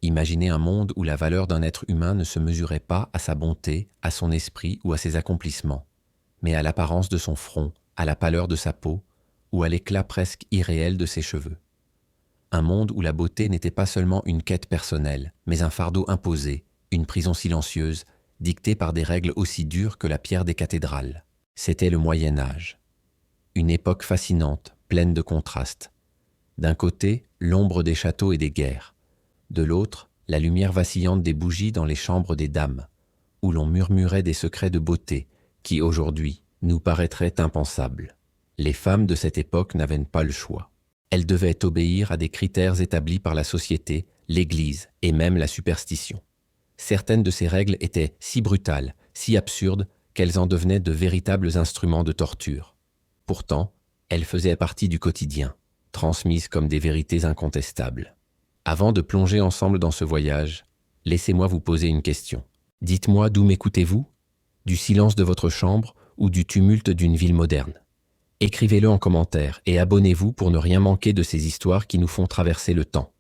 Imaginez un monde où la valeur d'un être humain ne se mesurait pas à sa bonté, à son esprit ou à ses accomplissements, mais à l'apparence de son front, à la pâleur de sa peau ou à l'éclat presque irréel de ses cheveux. Un monde où la beauté n'était pas seulement une quête personnelle, mais un fardeau imposé, une prison silencieuse, dictée par des règles aussi dures que la pierre des cathédrales. C'était le Moyen Âge. Une époque fascinante, pleine de contrastes. D'un côté, l'ombre des châteaux et des guerres. De l'autre, la lumière vacillante des bougies dans les chambres des dames, où l'on murmurait des secrets de beauté qui, aujourd'hui, nous paraîtraient impensables. Les femmes de cette époque n'avaient pas le choix. Elles devaient obéir à des critères établis par la société, l'Église et même la superstition. Certaines de ces règles étaient si brutales, si absurdes, qu'elles en devenaient de véritables instruments de torture. Pourtant, elles faisaient partie du quotidien, transmises comme des vérités incontestables. Avant de plonger ensemble dans ce voyage, laissez-moi vous poser une question. Dites-moi d'où m'écoutez-vous? Du silence de votre chambre ou du tumulte d'une ville moderne? Écrivez-le en commentaire et abonnez-vous pour ne rien manquer de ces histoires qui nous font traverser le temps.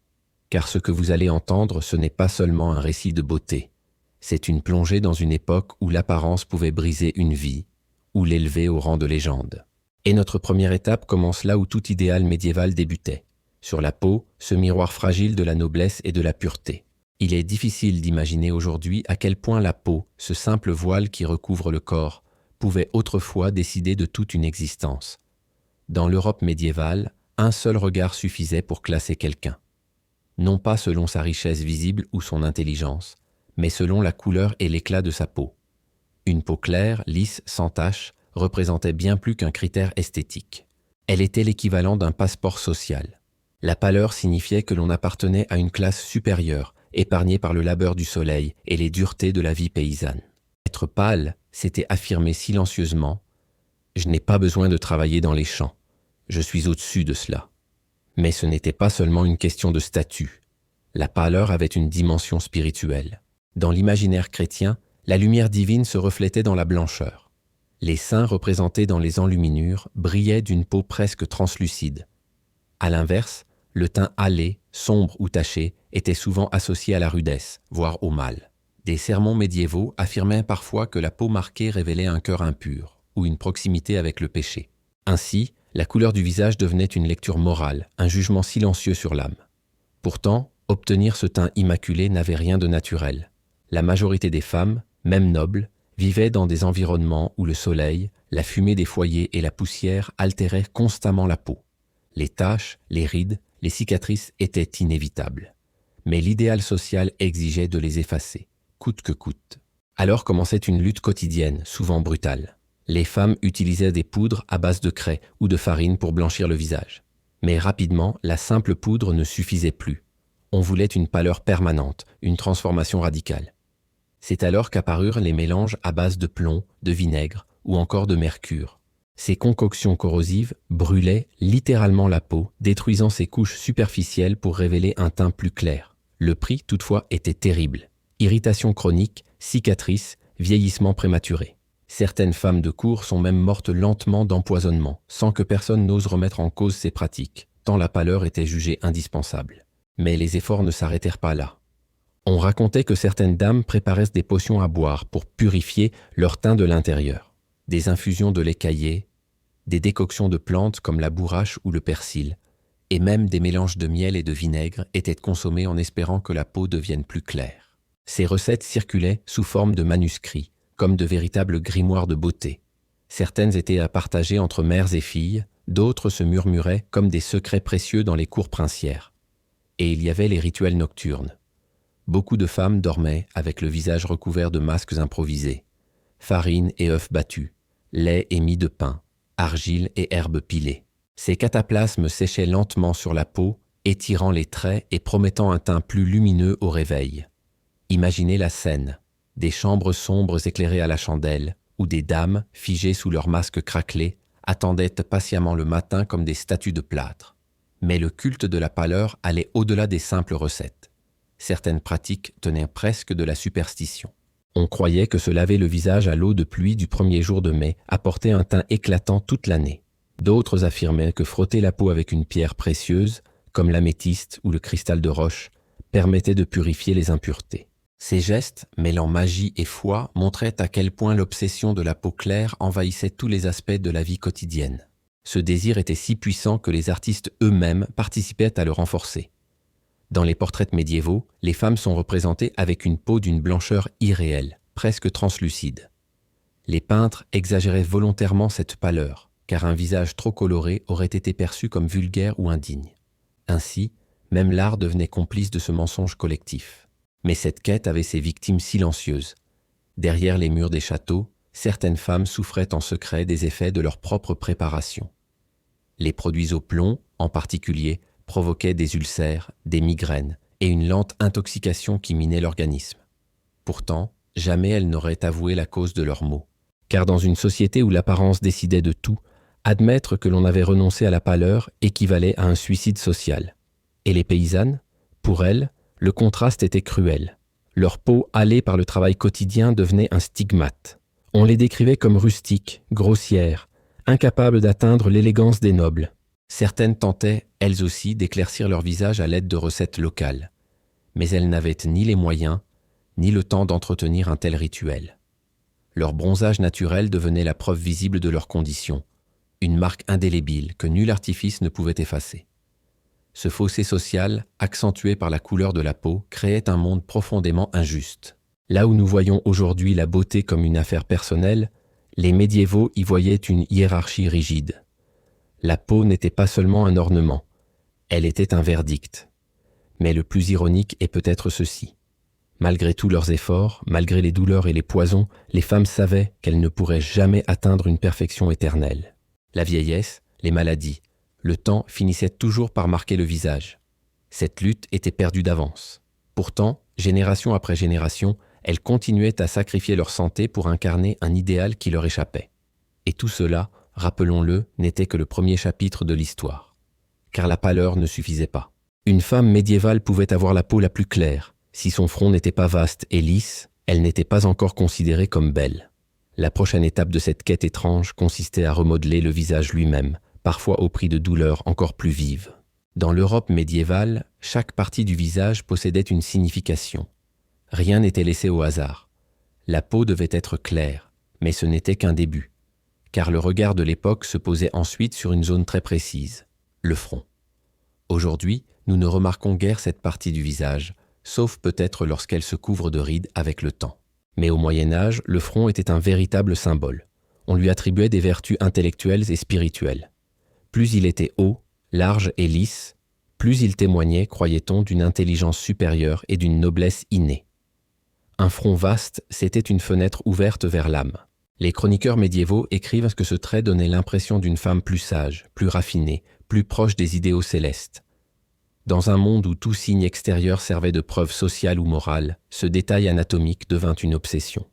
Car ce que vous allez entendre, ce n'est pas seulement un récit de beauté. C'est une plongée dans une époque où l'apparence pouvait briser une vie, ou l'élever au rang de légende. Et notre première étape commence là où tout idéal médiéval débutait. Sur la peau, ce miroir fragile de la noblesse et de la pureté. Il est difficile d'imaginer aujourd'hui à quel point la peau, ce simple voile qui recouvre le corps, pouvait autrefois décider de toute une existence. Dans l'Europe médiévale, un seul regard suffisait pour classer quelqu'un. Non pas selon sa richesse visible ou son intelligence, mais selon la couleur et l'éclat de sa peau. Une peau claire, lisse, sans taches, représentait bien plus qu'un critère esthétique. Elle était l'équivalent d'un passeport social. La pâleur signifiait que l'on appartenait à une classe supérieure, épargnée par le labeur du soleil et les duretés de la vie paysanne. Être pâle, c'était affirmer silencieusement « Je n'ai pas besoin de travailler dans les champs, je suis au-dessus de cela ». Mais ce n'était pas seulement une question de statut. La pâleur avait une dimension spirituelle. Dans l'imaginaire chrétien, la lumière divine se reflétait dans la blancheur. Les saints représentés dans les enluminures brillaient d'une peau presque translucide. À l'inverse, le teint hâlé, sombre ou taché était souvent associé à la rudesse, voire au mal. Des sermons médiévaux affirmaient parfois que la peau marquée révélait un cœur impur ou une proximité avec le péché. Ainsi, la couleur du visage devenait une lecture morale, un jugement silencieux sur l'âme. Pourtant, obtenir ce teint immaculé n'avait rien de naturel. La majorité des femmes, même nobles, vivaient dans des environnements où le soleil, la fumée des foyers et la poussière altéraient constamment la peau. Les taches, les rides, les cicatrices étaient inévitables. Mais l'idéal social exigeait de les effacer, coûte que coûte. Alors commençait une lutte quotidienne, souvent brutale. Les femmes utilisaient des poudres à base de craie ou de farine pour blanchir le visage. Mais rapidement, la simple poudre ne suffisait plus. On voulait une pâleur permanente, une transformation radicale. C'est alors qu'apparurent les mélanges à base de plomb, de vinaigre ou encore de mercure. Ces concoctions corrosives brûlaient littéralement la peau, détruisant ses couches superficielles pour révéler un teint plus clair. Le prix, toutefois, était terrible. Irritation chronique, cicatrices, vieillissement prématuré. Certaines femmes de cour sont même mortes lentement d'empoisonnement, sans que personne n'ose remettre en cause ces pratiques, tant la pâleur était jugée indispensable. Mais les efforts ne s'arrêtèrent pas là. On racontait que certaines dames préparaient des potions à boire pour purifier leur teint de l'intérieur. Des infusions de lait caillé, des décoctions de plantes comme la bourrache ou le persil, et même des mélanges de miel et de vinaigre étaient consommés en espérant que la peau devienne plus claire. Ces recettes circulaient sous forme de manuscrits, comme de véritables grimoires de beauté. Certaines étaient à partager entre mères et filles, d'autres se murmuraient comme des secrets précieux dans les cours princières. Et il y avait les rituels nocturnes. Beaucoup de femmes dormaient avec le visage recouvert de masques improvisés, farine et œufs battus, lait et mie de pain, argile et herbes pilées. Ces cataplasmes séchaient lentement sur la peau, étirant les traits et promettant un teint plus lumineux au réveil. Imaginez la scène, des chambres sombres éclairées à la chandelle, où des dames, figées sous leurs masques craquelés, attendaient patiemment le matin comme des statues de plâtre. Mais le culte de la pâleur allait au-delà des simples recettes. Certaines pratiques tenaient presque de la superstition. On croyait que se laver le visage à l'eau de pluie du premier jour de mai apportait un teint éclatant toute l'année. D'autres affirmaient que frotter la peau avec une pierre précieuse, comme l'améthyste ou le cristal de roche, permettaient de purifier les impuretés. Ces gestes, mêlant magie et foi, montraient à quel point l'obsession de la peau claire envahissait tous les aspects de la vie quotidienne. Ce désir était si puissant que les artistes eux-mêmes participaient à le renforcer. Dans les portraits médiévaux, les femmes sont représentées avec une peau d'une blancheur irréelle, presque translucide. Les peintres exagéraient volontairement cette pâleur, car un visage trop coloré aurait été perçu comme vulgaire ou indigne. Ainsi, même l'art devenait complice de ce mensonge collectif. Mais cette quête avait ses victimes silencieuses. Derrière les murs des châteaux, certaines femmes souffraient en secret des effets de leur propre préparation. Les produits au plomb, en particulier, provoquaient des ulcères, des migraines et une lente intoxication qui minait l'organisme. Pourtant, jamais elles n'auraient avoué la cause de leurs maux. Car dans une société où l'apparence décidait de tout, admettre que l'on avait renoncé à la pâleur équivalait à un suicide social. Et les paysannes, pour elles, le contraste était cruel. Leur peau hâlée par le travail quotidien devenait un stigmate. On les décrivait comme rustiques, grossières, incapables d'atteindre l'élégance des nobles. Certaines tentaient, elles aussi, d'éclaircir leur visage à l'aide de recettes locales. Mais elles n'avaient ni les moyens, ni le temps d'entretenir un tel rituel. Leur bronzage naturel devenait la preuve visible de leur condition, une marque indélébile que nul artifice ne pouvait effacer. Ce fossé social, accentué par la couleur de la peau, créait un monde profondément injuste. Là où nous voyons aujourd'hui la beauté comme une affaire personnelle, les médiévaux y voyaient une hiérarchie rigide. La peau n'était pas seulement un ornement, elle était un verdict. Mais le plus ironique est peut-être ceci. Malgré tous leurs efforts, malgré les douleurs et les poisons, les femmes savaient qu'elles ne pourraient jamais atteindre une perfection éternelle. La vieillesse, les maladies, le temps finissait toujours par marquer le visage. Cette lutte était perdue d'avance. Pourtant, génération après génération, elles continuaient à sacrifier leur santé pour incarner un idéal qui leur échappait. Et tout cela, rappelons-le, n'était que le premier chapitre de l'histoire. Car la pâleur ne suffisait pas. Une femme médiévale pouvait avoir la peau la plus claire. Si son front n'était pas vaste et lisse, elle n'était pas encore considérée comme belle. La prochaine étape de cette quête étrange consistait à remodeler le visage lui-même, parfois au prix de douleurs encore plus vives. Dans l'Europe médiévale, chaque partie du visage possédait une signification. Rien n'était laissé au hasard. La peau devait être claire, mais ce n'était qu'un début, car le regard de l'époque se posait ensuite sur une zone très précise, le front. Aujourd'hui, nous ne remarquons guère cette partie du visage, sauf peut-être lorsqu'elle se couvre de rides avec le temps. Mais au Moyen-Âge, le front était un véritable symbole. On lui attribuait des vertus intellectuelles et spirituelles. Plus il était haut, large et lisse, plus il témoignait, croyait-on, d'une intelligence supérieure et d'une noblesse innée. Un front vaste, c'était une fenêtre ouverte vers l'âme. Les chroniqueurs médiévaux écrivent que ce trait donnait l'impression d'une femme plus sage, plus raffinée, plus proche des idéaux célestes. Dans un monde où tout signe extérieur servait de preuve sociale ou morale, ce détail anatomique devint une obsession.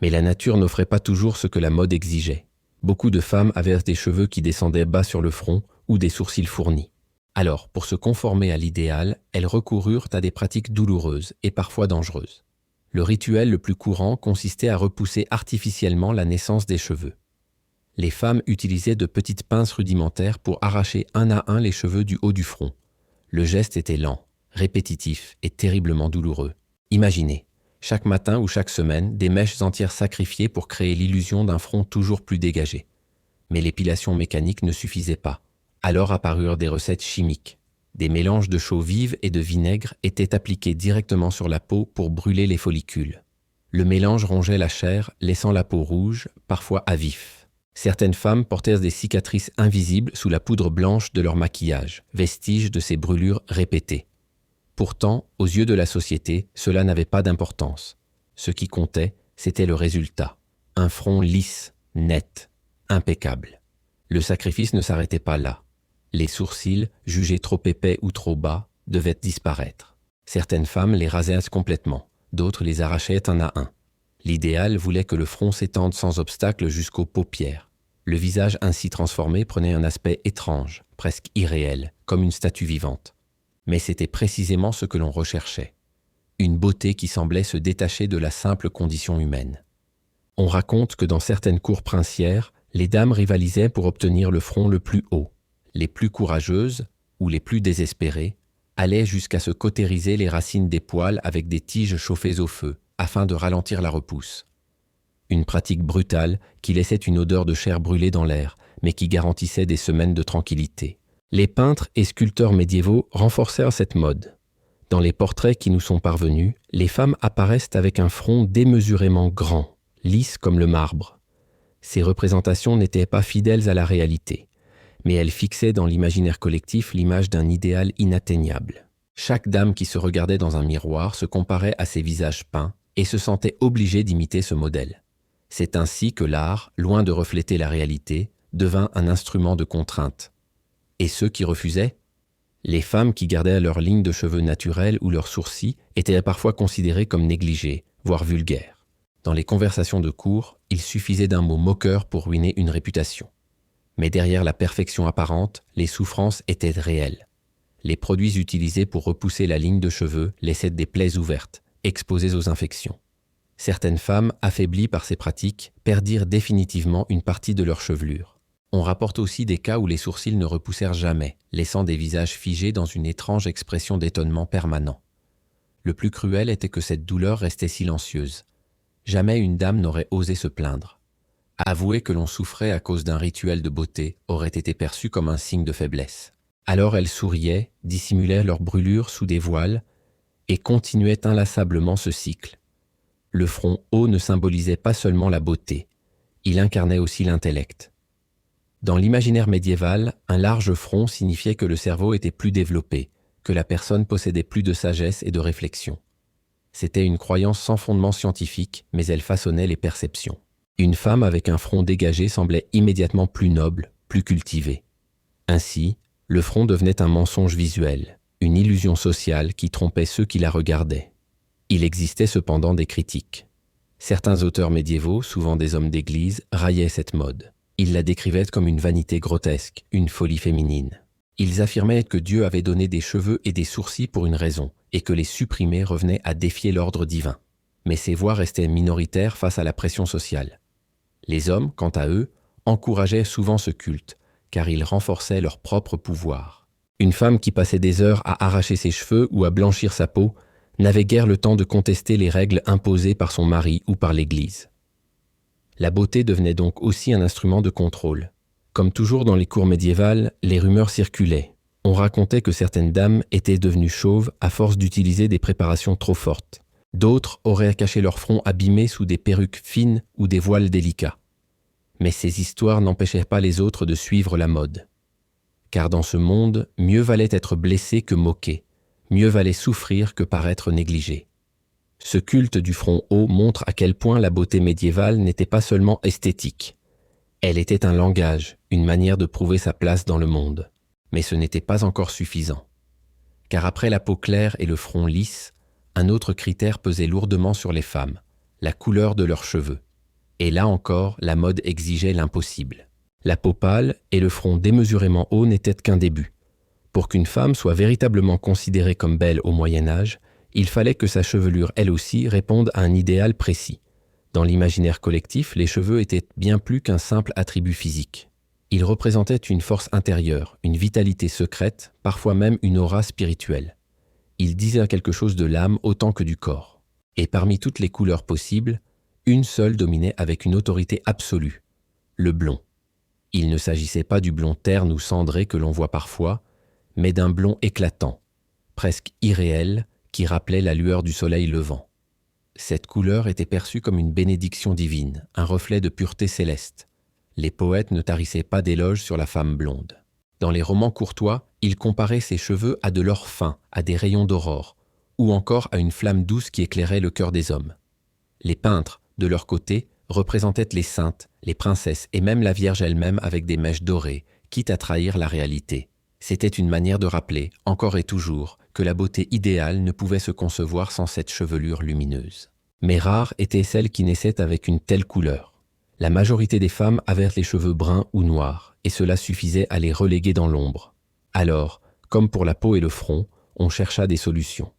Mais la nature n'offrait pas toujours ce que la mode exigeait. Beaucoup de femmes avaient des cheveux qui descendaient bas sur le front ou des sourcils fournis. Alors, pour se conformer à l'idéal, elles recoururent à des pratiques douloureuses et parfois dangereuses. Le rituel le plus courant consistait à repousser artificiellement la naissance des cheveux. Les femmes utilisaient de petites pinces rudimentaires pour arracher un à un les cheveux du haut du front. Le geste était lent, répétitif et terriblement douloureux. Imaginez, chaque matin ou chaque semaine, des mèches entières sacrifiées pour créer l'illusion d'un front toujours plus dégagé. Mais l'épilation mécanique ne suffisait pas. Alors apparurent des recettes chimiques. Des mélanges de chaux vive et de vinaigre étaient appliqués directement sur la peau pour brûler les follicules. Le mélange rongeait la chair, laissant la peau rouge, parfois à vif. Certaines femmes portèrent des cicatrices invisibles sous la poudre blanche de leur maquillage, vestiges de ces brûlures répétées. Pourtant, aux yeux de la société, cela n'avait pas d'importance. Ce qui comptait, c'était le résultat. Un front lisse, net, impeccable. Le sacrifice ne s'arrêtait pas là. Les sourcils, jugés trop épais ou trop bas, devaient disparaître. Certaines femmes les rasaient complètement, d'autres les arrachaient un à un. L'idéal voulait que le front s'étende sans obstacle jusqu'aux paupières. Le visage ainsi transformé prenait un aspect étrange, presque irréel, comme une statue vivante. Mais c'était précisément ce que l'on recherchait. Une beauté qui semblait se détacher de la simple condition humaine. On raconte que dans certaines cours princières, les dames rivalisaient pour obtenir le front le plus haut. Les plus courageuses, ou les plus désespérées, allaient jusqu'à se cautériser les racines des poils avec des tiges chauffées au feu, afin de ralentir la repousse. Une pratique brutale qui laissait une odeur de chair brûlée dans l'air, mais qui garantissait des semaines de tranquillité. Les peintres et sculpteurs médiévaux renforcèrent cette mode. Dans les portraits qui nous sont parvenus, les femmes apparaissent avec un front démesurément grand, lisse comme le marbre. Ces représentations n'étaient pas fidèles à la réalité, mais elles fixaient dans l'imaginaire collectif l'image d'un idéal inatteignable. Chaque dame qui se regardait dans un miroir se comparait à ces visages peints et se sentait obligée d'imiter ce modèle. C'est ainsi que l'art, loin de refléter la réalité, devint un instrument de contrainte. Et ceux qui refusaient? Les femmes qui gardaient leur ligne de cheveux naturelle ou leurs sourcils étaient parfois considérées comme négligées, voire vulgaires. Dans les conversations de cour, il suffisait d'un mot moqueur pour ruiner une réputation. Mais derrière la perfection apparente, les souffrances étaient réelles. Les produits utilisés pour repousser la ligne de cheveux laissaient des plaies ouvertes, exposées aux infections. Certaines femmes, affaiblies par ces pratiques, perdirent définitivement une partie de leur chevelure. On rapporte aussi des cas où les sourcils ne repoussèrent jamais, laissant des visages figés dans une étrange expression d'étonnement permanent. Le plus cruel était que cette douleur restait silencieuse. Jamais une dame n'aurait osé se plaindre. Avouer que l'on souffrait à cause d'un rituel de beauté aurait été perçu comme un signe de faiblesse. Alors elles souriaient, dissimulaient leurs brûlures sous des voiles et continuaient inlassablement ce cycle. Le front haut ne symbolisait pas seulement la beauté, il incarnait aussi l'intellect. Dans l'imaginaire médiéval, un large front signifiait que le cerveau était plus développé, que la personne possédait plus de sagesse et de réflexion. C'était une croyance sans fondement scientifique, mais elle façonnait les perceptions. Une femme avec un front dégagé semblait immédiatement plus noble, plus cultivée. Ainsi, le front devenait un mensonge visuel, une illusion sociale qui trompait ceux qui la regardaient. Il existait cependant des critiques. Certains auteurs médiévaux, souvent des hommes d'église, raillaient cette mode. Ils la décrivaient comme une vanité grotesque, une folie féminine. Ils affirmaient que Dieu avait donné des cheveux et des sourcils pour une raison, et que les supprimer revenait à défier l'ordre divin. Mais ces voix restaient minoritaires face à la pression sociale. Les hommes, quant à eux, encourageaient souvent ce culte, car il renforçait leur propre pouvoir. Une femme qui passait des heures à arracher ses cheveux ou à blanchir sa peau n'avait guère le temps de contester les règles imposées par son mari ou par l'Église. La beauté devenait donc aussi un instrument de contrôle. Comme toujours dans les cours médiévales, les rumeurs circulaient. On racontait que certaines dames étaient devenues chauves à force d'utiliser des préparations trop fortes. D'autres auraient caché leur front abîmé sous des perruques fines ou des voiles délicats. Mais ces histoires n'empêchaient pas les autres de suivre la mode. Car dans ce monde, mieux valait être blessé que moqué, mieux valait souffrir que paraître négligé. Ce culte du front haut montre à quel point la beauté médiévale n'était pas seulement esthétique. Elle était un langage, une manière de prouver sa place dans le monde. Mais ce n'était pas encore suffisant. Car après la peau claire et le front lisse, un autre critère pesait lourdement sur les femmes, la couleur de leurs cheveux. Et là encore, la mode exigeait l'impossible. La peau pâle et le front démesurément haut n'étaient qu'un début. Pour qu'une femme soit véritablement considérée comme belle au Moyen-Âge, il fallait que sa chevelure, elle aussi, réponde à un idéal précis. Dans l'imaginaire collectif, les cheveux étaient bien plus qu'un simple attribut physique. Ils représentaient une force intérieure, une vitalité secrète, parfois même une aura spirituelle. Ils disaient quelque chose de l'âme autant que du corps. Et parmi toutes les couleurs possibles, une seule dominait avec une autorité absolue, le blond. Il ne s'agissait pas du blond terne ou cendré que l'on voit parfois, mais d'un blond éclatant, presque irréel, qui rappelait la lueur du soleil levant. Cette couleur était perçue comme une bénédiction divine, un reflet de pureté céleste. Les poètes ne tarissaient pas d'éloges sur la femme blonde. Dans les romans courtois, ils comparaient ses cheveux à de l'or fin, à des rayons d'aurore, ou encore à une flamme douce qui éclairait le cœur des hommes. Les peintres, de leur côté, représentaient les saintes, les princesses et même la Vierge elle-même avec des mèches dorées, quitte à trahir la réalité. C'était une manière de rappeler, encore et toujours, que la beauté idéale ne pouvait se concevoir sans cette chevelure lumineuse. Mais rares étaient celles qui naissaient avec une telle couleur. La majorité des femmes avaient les cheveux bruns ou noirs, et cela suffisait à les reléguer dans l'ombre. Alors, comme pour la peau et le front, on chercha des solutions.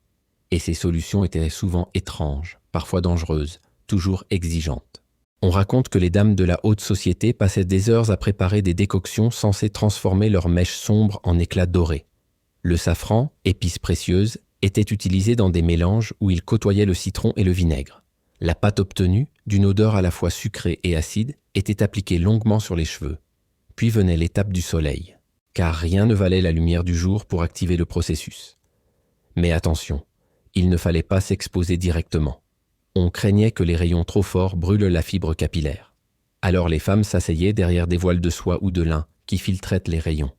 Et ces solutions étaient souvent étranges, parfois dangereuses, toujours exigeantes. On raconte que les dames de la haute société passaient des heures à préparer des décoctions censées transformer leurs mèches sombres en éclats dorés. Le safran, épice précieuse, était utilisé dans des mélanges où il côtoyait le citron et le vinaigre. La pâte obtenue, d'une odeur à la fois sucrée et acide, était appliquée longuement sur les cheveux. Puis venait l'étape du soleil, car rien ne valait la lumière du jour pour activer le processus. Mais attention, il ne fallait pas s'exposer directement. On craignait que les rayons trop forts brûlent la fibre capillaire. Alors les femmes s'asseyaient derrière des voiles de soie ou de lin qui filtraient les rayons.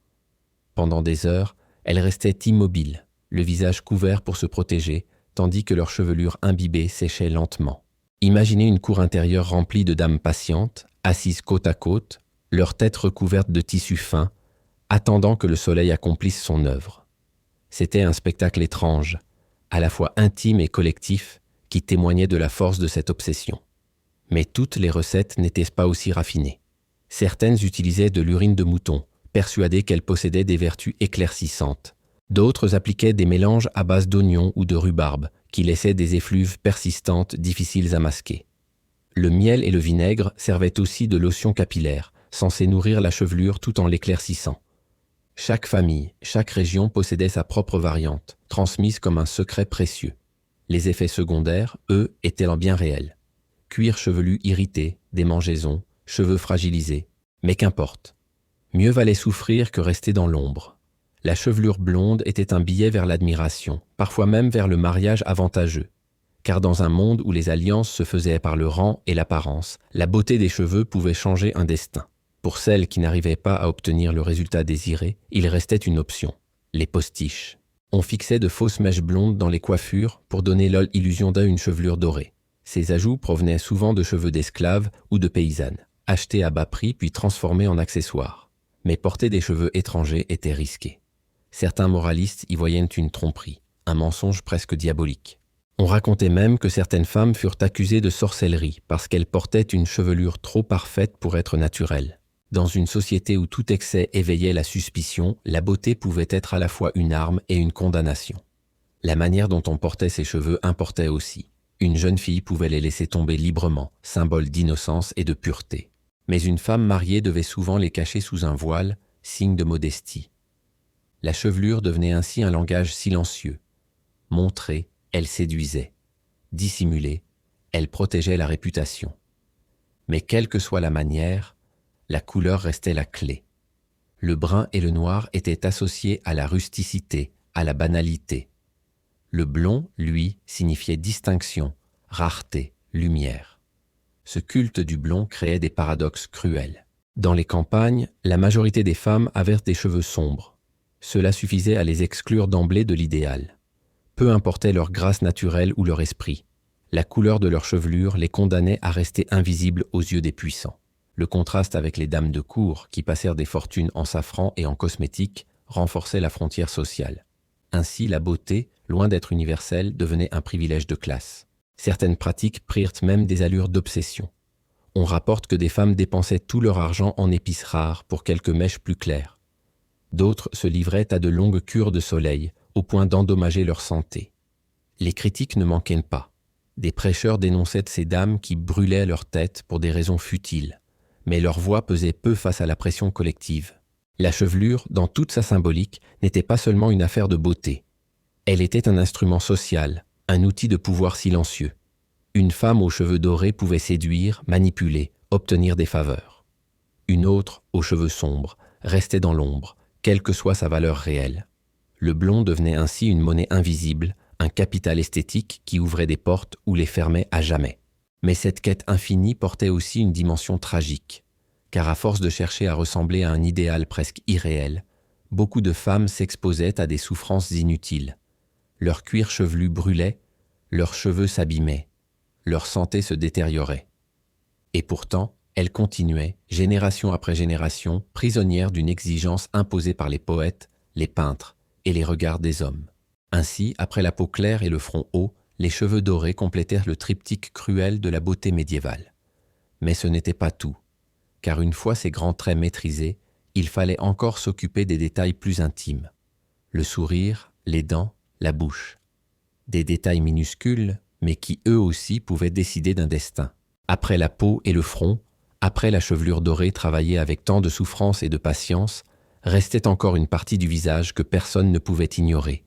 Pendant des heures, elles restaient immobiles, le visage couvert pour se protéger, tandis que leur chevelure imbibée séchait lentement. Imaginez une cour intérieure remplie de dames patientes, assises côte à côte, leurs têtes recouvertes de tissus fins, attendant que le soleil accomplisse son œuvre. C'était un spectacle étrange, à la fois intime et collectif, qui témoignait de la force de cette obsession. Mais toutes les recettes n'étaient pas aussi raffinées. Certaines utilisaient de l'urine de mouton, persuadées qu'elle possédait des vertus éclaircissantes. D'autres appliquaient des mélanges à base d'oignons ou de rhubarbe, qui laissaient des effluves persistantes difficiles à masquer. Le miel et le vinaigre servaient aussi de lotion capillaire, censée nourrir la chevelure tout en l'éclaircissant. Chaque famille, chaque région possédait sa propre variante, transmise comme un secret précieux. Les effets secondaires, eux, étaient bien réels. Cuir chevelu irrité, démangeaisons, cheveux fragilisés. Mais qu'importe. Mieux valait souffrir que rester dans l'ombre. La chevelure blonde était un billet vers l'admiration, parfois même vers le mariage avantageux. Car dans un monde où les alliances se faisaient par le rang et l'apparence, la beauté des cheveux pouvait changer un destin. Pour celles qui n'arrivaient pas à obtenir le résultat désiré, il restait une option, les postiches. On fixait de fausses mèches blondes dans les coiffures pour donner l'illusion d'une chevelure dorée. Ces ajouts provenaient souvent de cheveux d'esclaves ou de paysannes, achetés à bas prix puis transformés en accessoires. Mais porter des cheveux étrangers était risqué. Certains moralistes y voyaient une tromperie, un mensonge presque diabolique. On racontait même que certaines femmes furent accusées de sorcellerie parce qu'elles portaient une chevelure trop parfaite pour être naturelle. Dans une société où tout excès éveillait la suspicion, la beauté pouvait être à la fois une arme et une condamnation. La manière dont on portait ses cheveux importait aussi. Une jeune fille pouvait les laisser tomber librement, symbole d'innocence et de pureté. Mais une femme mariée devait souvent les cacher sous un voile, signe de modestie. La chevelure devenait ainsi un langage silencieux. Montrée, elle séduisait. Dissimulée, elle protégeait la réputation. Mais quelle que soit la manière, la couleur restait la clé. Le brun et le noir étaient associés à la rusticité, à la banalité. Le blond, lui, signifiait distinction, rareté, lumière. Ce culte du blond créait des paradoxes cruels. Dans les campagnes, la majorité des femmes avaient des cheveux sombres. Cela suffisait à les exclure d'emblée de l'idéal. Peu importait leur grâce naturelle ou leur esprit. La couleur de leur chevelure les condamnait à rester invisibles aux yeux des puissants. Le contraste avec les dames de cour, qui passèrent des fortunes en safran et en cosmétiques, renforçait la frontière sociale. Ainsi, la beauté, loin d'être universelle, devenait un privilège de classe. Certaines pratiques prirent même des allures d'obsession. On rapporte que des femmes dépensaient tout leur argent en épices rares pour quelques mèches plus claires. D'autres se livraient à de longues cures de soleil, au point d'endommager leur santé. Les critiques ne manquaient pas. Des prêcheurs dénonçaient ces dames qui brûlaient leur tête pour des raisons futiles. Mais leur voix pesait peu face à la pression collective. La chevelure, dans toute sa symbolique, n'était pas seulement une affaire de beauté. Elle était un instrument social, un outil de pouvoir silencieux. Une femme aux cheveux dorés pouvait séduire, manipuler, obtenir des faveurs. Une autre, aux cheveux sombres, restait dans l'ombre, quelle que soit sa valeur réelle. Le blond devenait ainsi une monnaie invisible, un capital esthétique qui ouvrait des portes ou les fermait à jamais. Mais cette quête infinie portait aussi une dimension tragique, car à force de chercher à ressembler à un idéal presque irréel, beaucoup de femmes s'exposaient à des souffrances inutiles. Leur cuir chevelu brûlait, leurs cheveux s'abîmaient, leur santé se détériorait. Et pourtant, elles continuaient, génération après génération, prisonnières d'une exigence imposée par les poètes, les peintres et les regards des hommes. Ainsi, après la peau claire et le front haut, les cheveux dorés complétèrent le triptyque cruel de la beauté médiévale. Mais ce n'était pas tout, car une fois ces grands traits maîtrisés, il fallait encore s'occuper des détails plus intimes. Le sourire, les dents, la bouche. Des détails minuscules, mais qui eux aussi pouvaient décider d'un destin. Après la peau et le front, après la chevelure dorée travaillée avec tant de souffrance et de patience, restait encore une partie du visage que personne ne pouvait ignorer,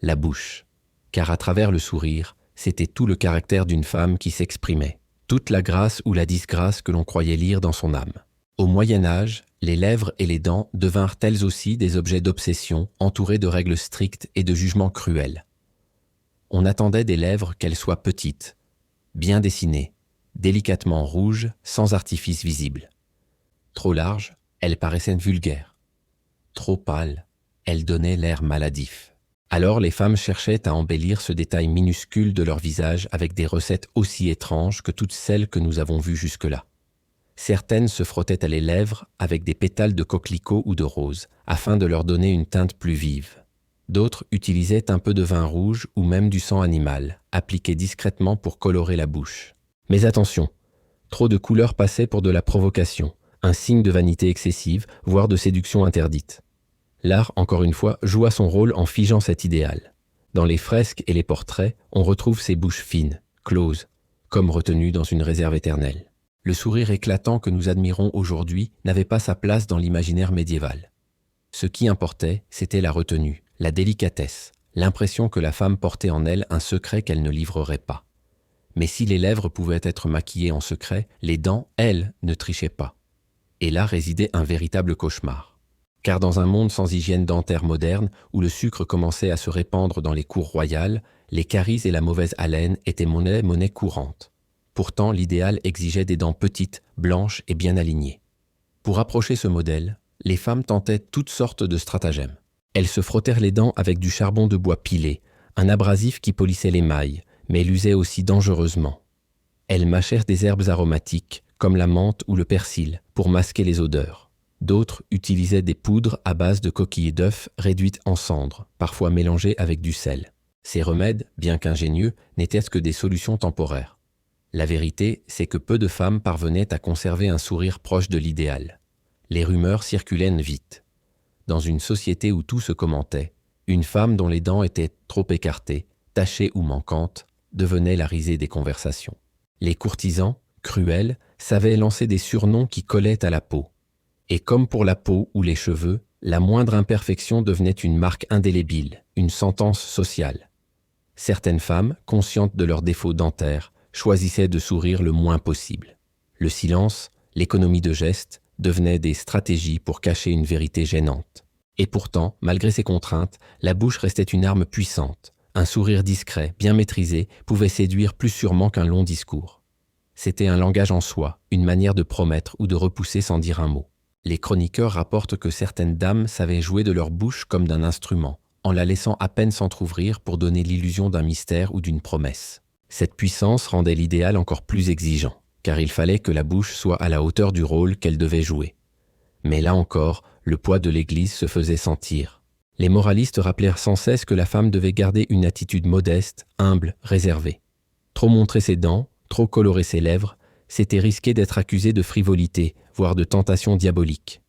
la bouche. Car à travers le sourire, c'était tout le caractère d'une femme qui s'exprimait, toute la grâce ou la disgrâce que l'on croyait lire dans son âme. Au Moyen Âge, les lèvres et les dents devinrent elles aussi des objets d'obsession, entourés de règles strictes et de jugements cruels. On attendait des lèvres qu'elles soient petites, bien dessinées, délicatement rouges, sans artifice visible. Trop larges, elles paraissaient vulgaires. Trop pâles, elles donnaient l'air maladif. Alors les femmes cherchaient à embellir ce détail minuscule de leur visage avec des recettes aussi étranges que toutes celles que nous avons vues jusque-là. Certaines se frottaient à les lèvres avec des pétales de coquelicot ou de rose, afin de leur donner une teinte plus vive. D'autres utilisaient un peu de vin rouge ou même du sang animal, appliqué discrètement pour colorer la bouche. Mais attention, trop de couleurs passaient pour de la provocation, un signe de vanité excessive, voire de séduction interdite. L'art, encore une fois, joua son rôle en figeant cet idéal. Dans les fresques et les portraits, on retrouve ces bouches fines, closes, comme retenues dans une réserve éternelle. Le sourire éclatant que nous admirons aujourd'hui n'avait pas sa place dans l'imaginaire médiéval. Ce qui importait, c'était la retenue, la délicatesse, l'impression que la femme portait en elle un secret qu'elle ne livrerait pas. Mais si les lèvres pouvaient être maquillées en secret, les dents, elles, ne trichaient pas. Et là résidait un véritable cauchemar. Car dans un monde sans hygiène dentaire moderne, où le sucre commençait à se répandre dans les cours royales, les caries et la mauvaise haleine étaient monnaie courante. Pourtant, l'idéal exigeait des dents petites, blanches et bien alignées. Pour approcher ce modèle, les femmes tentaient toutes sortes de stratagèmes. Elles se frottèrent les dents avec du charbon de bois pilé, un abrasif qui polissait l'émail, mais l'usait aussi dangereusement. Elles mâchèrent des herbes aromatiques, comme la menthe ou le persil, pour masquer les odeurs. D'autres utilisaient des poudres à base de coquilles d'œufs réduites en cendres, parfois mélangées avec du sel. Ces remèdes, bien qu'ingénieux, n'étaient que des solutions temporaires. La vérité, c'est que peu de femmes parvenaient à conserver un sourire proche de l'idéal. Les rumeurs circulaient vite. Dans une société où tout se commentait, une femme dont les dents étaient trop écartées, tachées ou manquantes, devenait la risée des conversations. Les courtisans, cruels, savaient lancer des surnoms qui collaient à la peau. Et comme pour la peau ou les cheveux, la moindre imperfection devenait une marque indélébile, une sentence sociale. Certaines femmes, conscientes de leurs défauts dentaires, choisissaient de sourire le moins possible. Le silence, l'économie de gestes, devenaient des stratégies pour cacher une vérité gênante. Et pourtant, malgré ces contraintes, la bouche restait une arme puissante. Un sourire discret, bien maîtrisé, pouvait séduire plus sûrement qu'un long discours. C'était un langage en soi, une manière de promettre ou de repousser sans dire un mot. Les chroniqueurs rapportent que certaines dames savaient jouer de leur bouche comme d'un instrument, en la laissant à peine s'entr'ouvrir pour donner l'illusion d'un mystère ou d'une promesse. Cette puissance rendait l'idéal encore plus exigeant, car il fallait que la bouche soit à la hauteur du rôle qu'elle devait jouer. Mais là encore, le poids de l'Église se faisait sentir. Les moralistes rappelèrent sans cesse que la femme devait garder une attitude modeste, humble, réservée. Trop montrer ses dents, trop colorer ses lèvres, c'était risquer d'être accusée de frivolité, voire de tentation diabolique.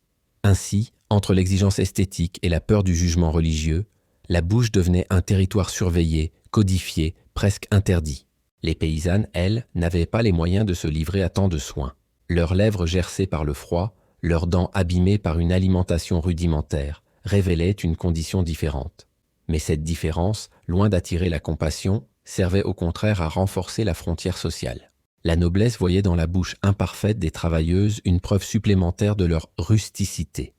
Ainsi, entre l'exigence esthétique et la peur du jugement religieux, la bouche devenait un territoire surveillé, codifié, presque interdit. Les paysannes, elles, n'avaient pas les moyens de se livrer à tant de soins. Leurs lèvres gercées par le froid, leurs dents abîmées par une alimentation rudimentaire, révélaient une condition différente. Mais cette différence, loin d'attirer la compassion, servait au contraire à renforcer la frontière sociale. La noblesse voyait dans la bouche imparfaite des travailleuses une preuve supplémentaire de leur rusticité.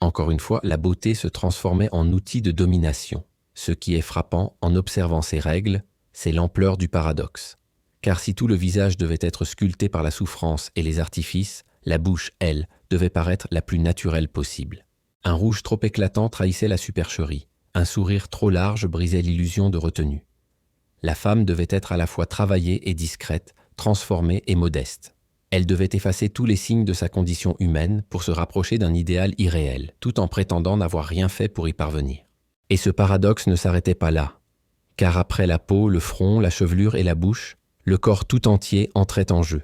Encore une fois, la beauté se transformait en outil de domination. Ce qui est frappant en observant ces règles, c'est l'ampleur du paradoxe. Car si tout le visage devait être sculpté par la souffrance et les artifices, la bouche, elle, devait paraître la plus naturelle possible. Un rouge trop éclatant trahissait la supercherie. Un sourire trop large brisait l'illusion de retenue. La femme devait être à la fois travaillée et discrète, transformée et modeste. Elle devait effacer tous les signes de sa condition humaine pour se rapprocher d'un idéal irréel, tout en prétendant n'avoir rien fait pour y parvenir. Et ce paradoxe ne s'arrêtait pas là, car après la peau, le front, la chevelure et la bouche, le corps tout entier entrait en jeu.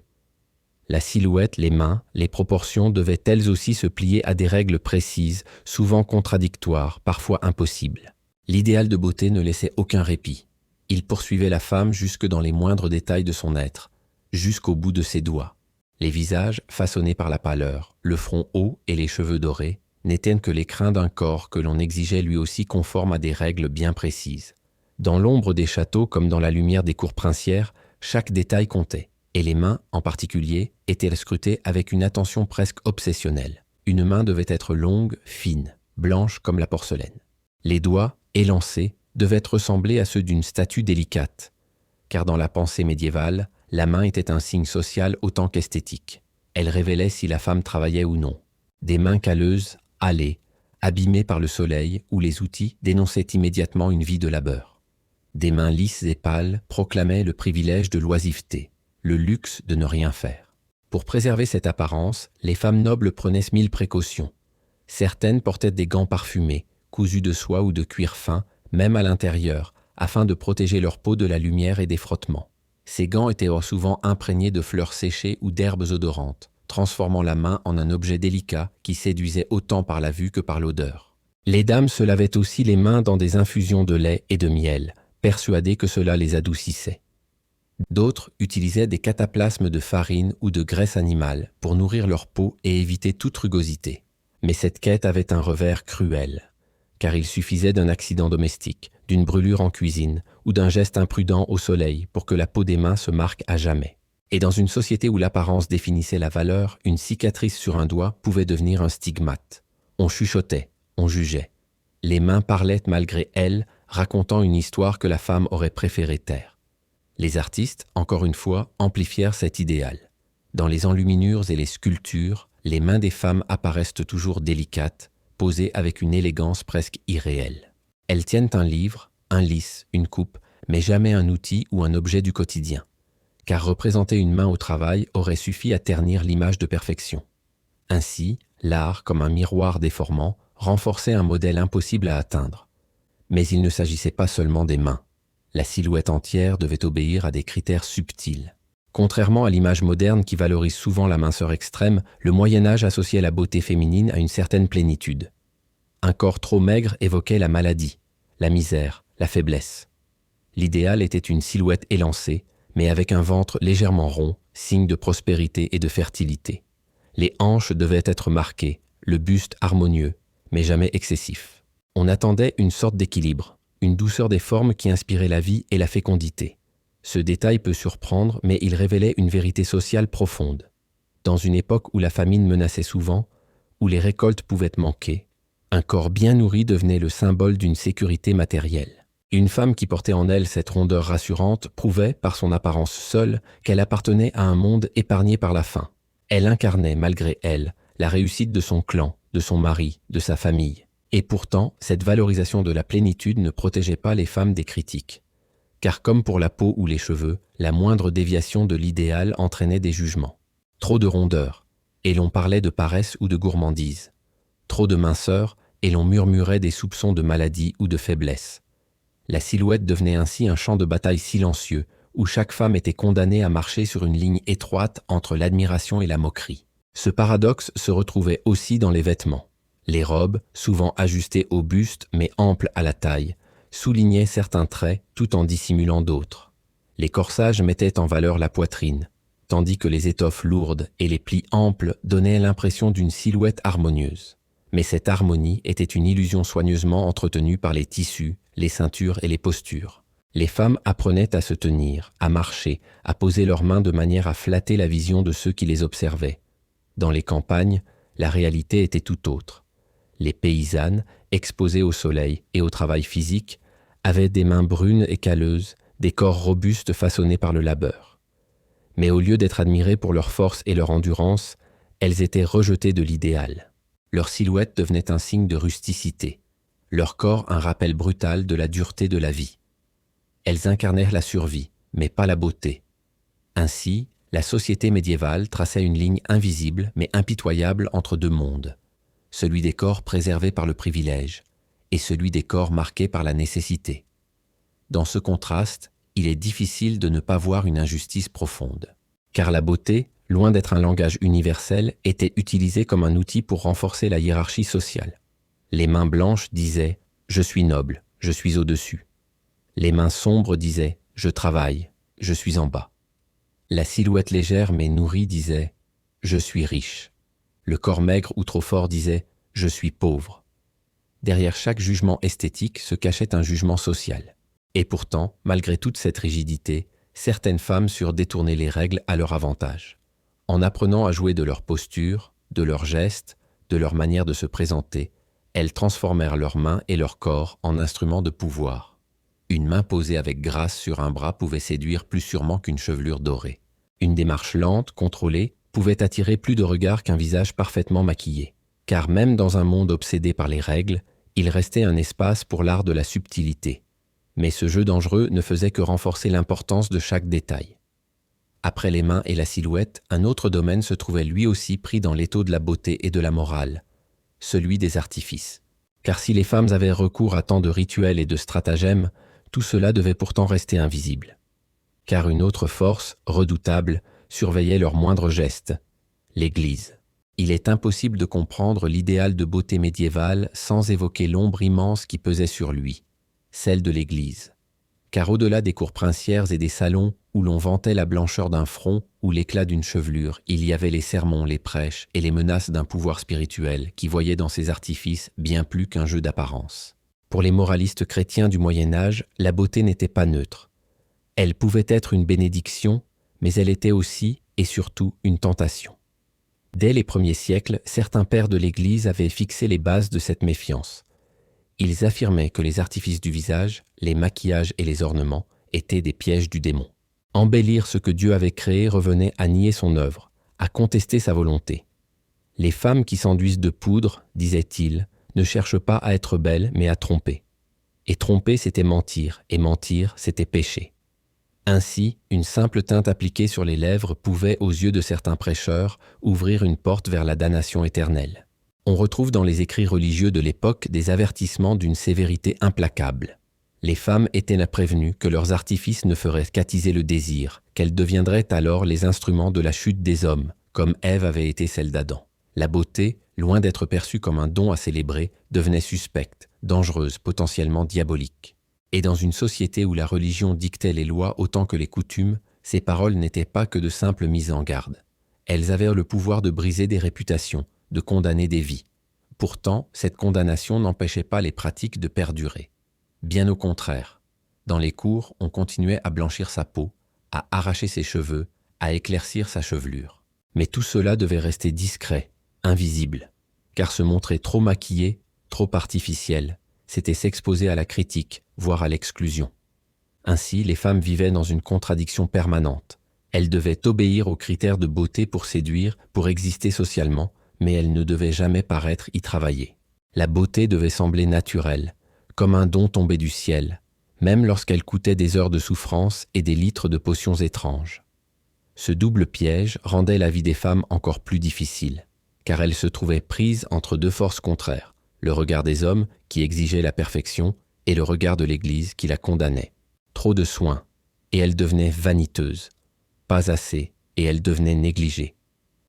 La silhouette, les mains, les proportions devaient elles aussi se plier à des règles précises, souvent contradictoires, parfois impossibles. L'idéal de beauté ne laissait aucun répit. Il poursuivait la femme jusque dans les moindres détails de son être, jusqu'au bout de ses doigts. Les visages façonnés par la pâleur, le front haut et les cheveux dorés, n'étaient que les crins d'un corps que l'on exigeait lui aussi conforme à des règles bien précises. Dans l'ombre des châteaux comme dans la lumière des cours princières, chaque détail comptait, et les mains, en particulier, étaient scrutées avec une attention presque obsessionnelle. Une main devait être longue, fine, blanche comme la porcelaine. Les doigts, élancés, devaient ressembler à ceux d'une statue délicate, car dans la pensée médiévale, la main était un signe social autant qu'esthétique. Elle révélait si la femme travaillait ou non. Des mains calleuses, hâlées, abîmées par le soleil ou les outils dénonçaient immédiatement une vie de labeur. Des mains lisses et pâles proclamaient le privilège de l'oisiveté, le luxe de ne rien faire. Pour préserver cette apparence, les femmes nobles prenaient 1000 précautions. Certaines portaient des gants parfumés, cousus de soie ou de cuir fin, même à l'intérieur, afin de protéger leur peau de la lumière et des frottements. Ces gants étaient souvent imprégnés de fleurs séchées ou d'herbes odorantes, transformant la main en un objet délicat qui séduisait autant par la vue que par l'odeur. Les dames se lavaient aussi les mains dans des infusions de lait et de miel, persuadées que cela les adoucissait. D'autres utilisaient des cataplasmes de farine ou de graisse animale pour nourrir leur peau et éviter toute rugosité. Mais cette quête avait un revers cruel, car il suffisait d'un accident domestique, d'une brûlure en cuisine ou d'un geste imprudent au soleil pour que la peau des mains se marque à jamais. Et dans une société où l'apparence définissait la valeur, une cicatrice sur un doigt pouvait devenir un stigmate. On chuchotait, on jugeait. Les mains parlaient malgré elles, racontant une histoire que la femme aurait préféré taire. Les artistes, encore une fois, amplifièrent cet idéal. Dans les enluminures et les sculptures, les mains des femmes apparaissent toujours délicates, posées avec une élégance presque irréelle. Elles tiennent un livre, un lys, une coupe, mais jamais un outil ou un objet du quotidien. Car représenter une main au travail aurait suffi à ternir l'image de perfection. Ainsi, l'art, comme un miroir déformant, renforçait un modèle impossible à atteindre. Mais il ne s'agissait pas seulement des mains. La silhouette entière devait obéir à des critères subtils. Contrairement à l'image moderne qui valorise souvent la minceur extrême, le Moyen-Âge associait la beauté féminine à une certaine plénitude. Un corps trop maigre évoquait la maladie, la misère, la faiblesse. L'idéal était une silhouette élancée, mais avec un ventre légèrement rond, signe de prospérité et de fertilité. Les hanches devaient être marquées, le buste harmonieux, mais jamais excessif. On attendait une sorte d'équilibre, une douceur des formes qui inspirait la vie et la fécondité. Ce détail peut surprendre, mais il révélait une vérité sociale profonde. Dans une époque où la famine menaçait souvent, où les récoltes pouvaient manquer, un corps bien nourri devenait le symbole d'une sécurité matérielle. Une femme qui portait en elle cette rondeur rassurante prouvait, par son apparence seule, qu'elle appartenait à un monde épargné par la faim. Elle incarnait, malgré elle, la réussite de son clan, de son mari, de sa famille. Et pourtant, cette valorisation de la plénitude ne protégeait pas les femmes des critiques. Car comme pour la peau ou les cheveux, la moindre déviation de l'idéal entraînait des jugements. Trop de rondeur, et l'on parlait de paresse ou de gourmandise. Trop de minceur, et l'on murmurait des soupçons de maladie ou de faiblesse. La silhouette devenait ainsi un champ de bataille silencieux, où chaque femme était condamnée à marcher sur une ligne étroite entre l'admiration et la moquerie. Ce paradoxe se retrouvait aussi dans les vêtements. Les robes, souvent ajustées au buste mais amples à la taille, soulignaient certains traits tout en dissimulant d'autres. Les corsages mettaient en valeur la poitrine, tandis que les étoffes lourdes et les plis amples donnaient l'impression d'une silhouette harmonieuse. Mais cette harmonie était une illusion soigneusement entretenue par les tissus, les ceintures et les postures. Les femmes apprenaient à se tenir, à marcher, à poser leurs mains de manière à flatter la vision de ceux qui les observaient. Dans les campagnes, la réalité était tout autre. Les paysannes, exposées au soleil et au travail physique, avaient des mains brunes et calleuses, des corps robustes façonnés par le labeur. Mais au lieu d'être admirées pour leur force et leur endurance, elles étaient rejetées de l'idéal. Leur silhouette devenait un signe de rusticité, leur corps un rappel brutal de la dureté de la vie. Elles incarnèrent la survie, mais pas la beauté. Ainsi, la société médiévale traçait une ligne invisible mais impitoyable entre deux mondes, celui des corps préservés par le privilège et celui des corps marqués par la nécessité. Dans ce contraste, il est difficile de ne pas voir une injustice profonde. Car la beauté, loin d'être un langage universel, était utilisée comme un outil pour renforcer la hiérarchie sociale. Les mains blanches disaient « je suis noble, je suis au-dessus ». Les mains sombres disaient « je travaille, je suis en bas ». La silhouette légère mais nourrie disait « je suis riche ». Le corps maigre ou trop fort disait Je suis pauvre. Derrière chaque jugement esthétique se cachait un jugement social. Et pourtant, malgré toute cette rigidité, certaines femmes surent détourner les règles à leur avantage. En apprenant à jouer de leur posture, de leurs gestes, de leur manière de se présenter, elles transformèrent leurs mains et leur corps en instruments de pouvoir. Une main posée avec grâce sur un bras pouvait séduire plus sûrement qu'une chevelure dorée. Une démarche lente, contrôlée, pouvait attirer plus de regards qu'un visage parfaitement maquillé. Car même dans un monde obsédé par les règles, il restait un espace pour l'art de la subtilité. Mais ce jeu dangereux ne faisait que renforcer l'importance de chaque détail. Après les mains et la silhouette, un autre domaine se trouvait lui aussi pris dans l'étau de la beauté et de la morale, celui des artifices. Car si les femmes avaient recours à tant de rituels et de stratagèmes, tout cela devait pourtant rester invisible. Car une autre force, redoutable, surveillait leurs moindres gestes, l'Église. Il est impossible de comprendre l'idéal de beauté médiévale sans évoquer l'ombre immense qui pesait sur lui, celle de l'Église. Car au-delà des cours princières et des salons où l'on vantait la blancheur d'un front ou l'éclat d'une chevelure, il y avait les sermons, les prêches et les menaces d'un pouvoir spirituel qui voyait dans ces artifices bien plus qu'un jeu d'apparence. Pour les moralistes chrétiens du Moyen-Âge, la beauté n'était pas neutre. Elle pouvait être une bénédiction, mais elle était aussi et surtout une tentation. Dès les premiers siècles, certains pères de l'Église avaient fixé les bases de cette méfiance. Ils affirmaient que les artifices du visage, les maquillages et les ornements étaient des pièges du démon. Embellir ce que Dieu avait créé revenait à nier son œuvre, à contester sa volonté. Les femmes qui s'enduisent de poudre, disait-il, ne cherchent pas à être belles, mais à tromper. Et tromper, c'était mentir, et mentir, c'était pécher. Ainsi, une simple teinte appliquée sur les lèvres pouvait, aux yeux de certains prêcheurs, ouvrir une porte vers la damnation éternelle. On retrouve dans les écrits religieux de l'époque des avertissements d'une sévérité implacable. Les femmes étaient prévenues que leurs artifices ne feraient qu'attiser le désir, qu'elles deviendraient alors les instruments de la chute des hommes, comme Ève avait été celle d'Adam. La beauté, loin d'être perçue comme un don à célébrer, devenait suspecte, dangereuse, potentiellement diabolique. Et dans une société où la religion dictait les lois autant que les coutumes, ces paroles n'étaient pas que de simples mises en garde. Elles avaient le pouvoir de briser des réputations, de condamner des vies. Pourtant, cette condamnation n'empêchait pas les pratiques de perdurer. Bien au contraire. Dans les cours, on continuait à blanchir sa peau, à arracher ses cheveux, à éclaircir sa chevelure. Mais tout cela devait rester discret, invisible. Car se montrer trop maquillé, trop artificiel, c'était s'exposer à la critique, voire à l'exclusion. Ainsi, les femmes vivaient dans une contradiction permanente. Elles devaient obéir aux critères de beauté pour séduire, pour exister socialement, mais elles ne devaient jamais paraître y travailler. La beauté devait sembler naturelle, comme un don tombé du ciel, même lorsqu'elle coûtait des heures de souffrance et des litres de potions étranges. Ce double piège rendait la vie des femmes encore plus difficile, car elles se trouvaient prises entre deux forces contraires, le regard des hommes qui exigeait la perfection et le regard de l'Église qui la condamnait. Trop de soins, et elles devenaient vaniteuses. Pas assez, et elles devenaient négligées.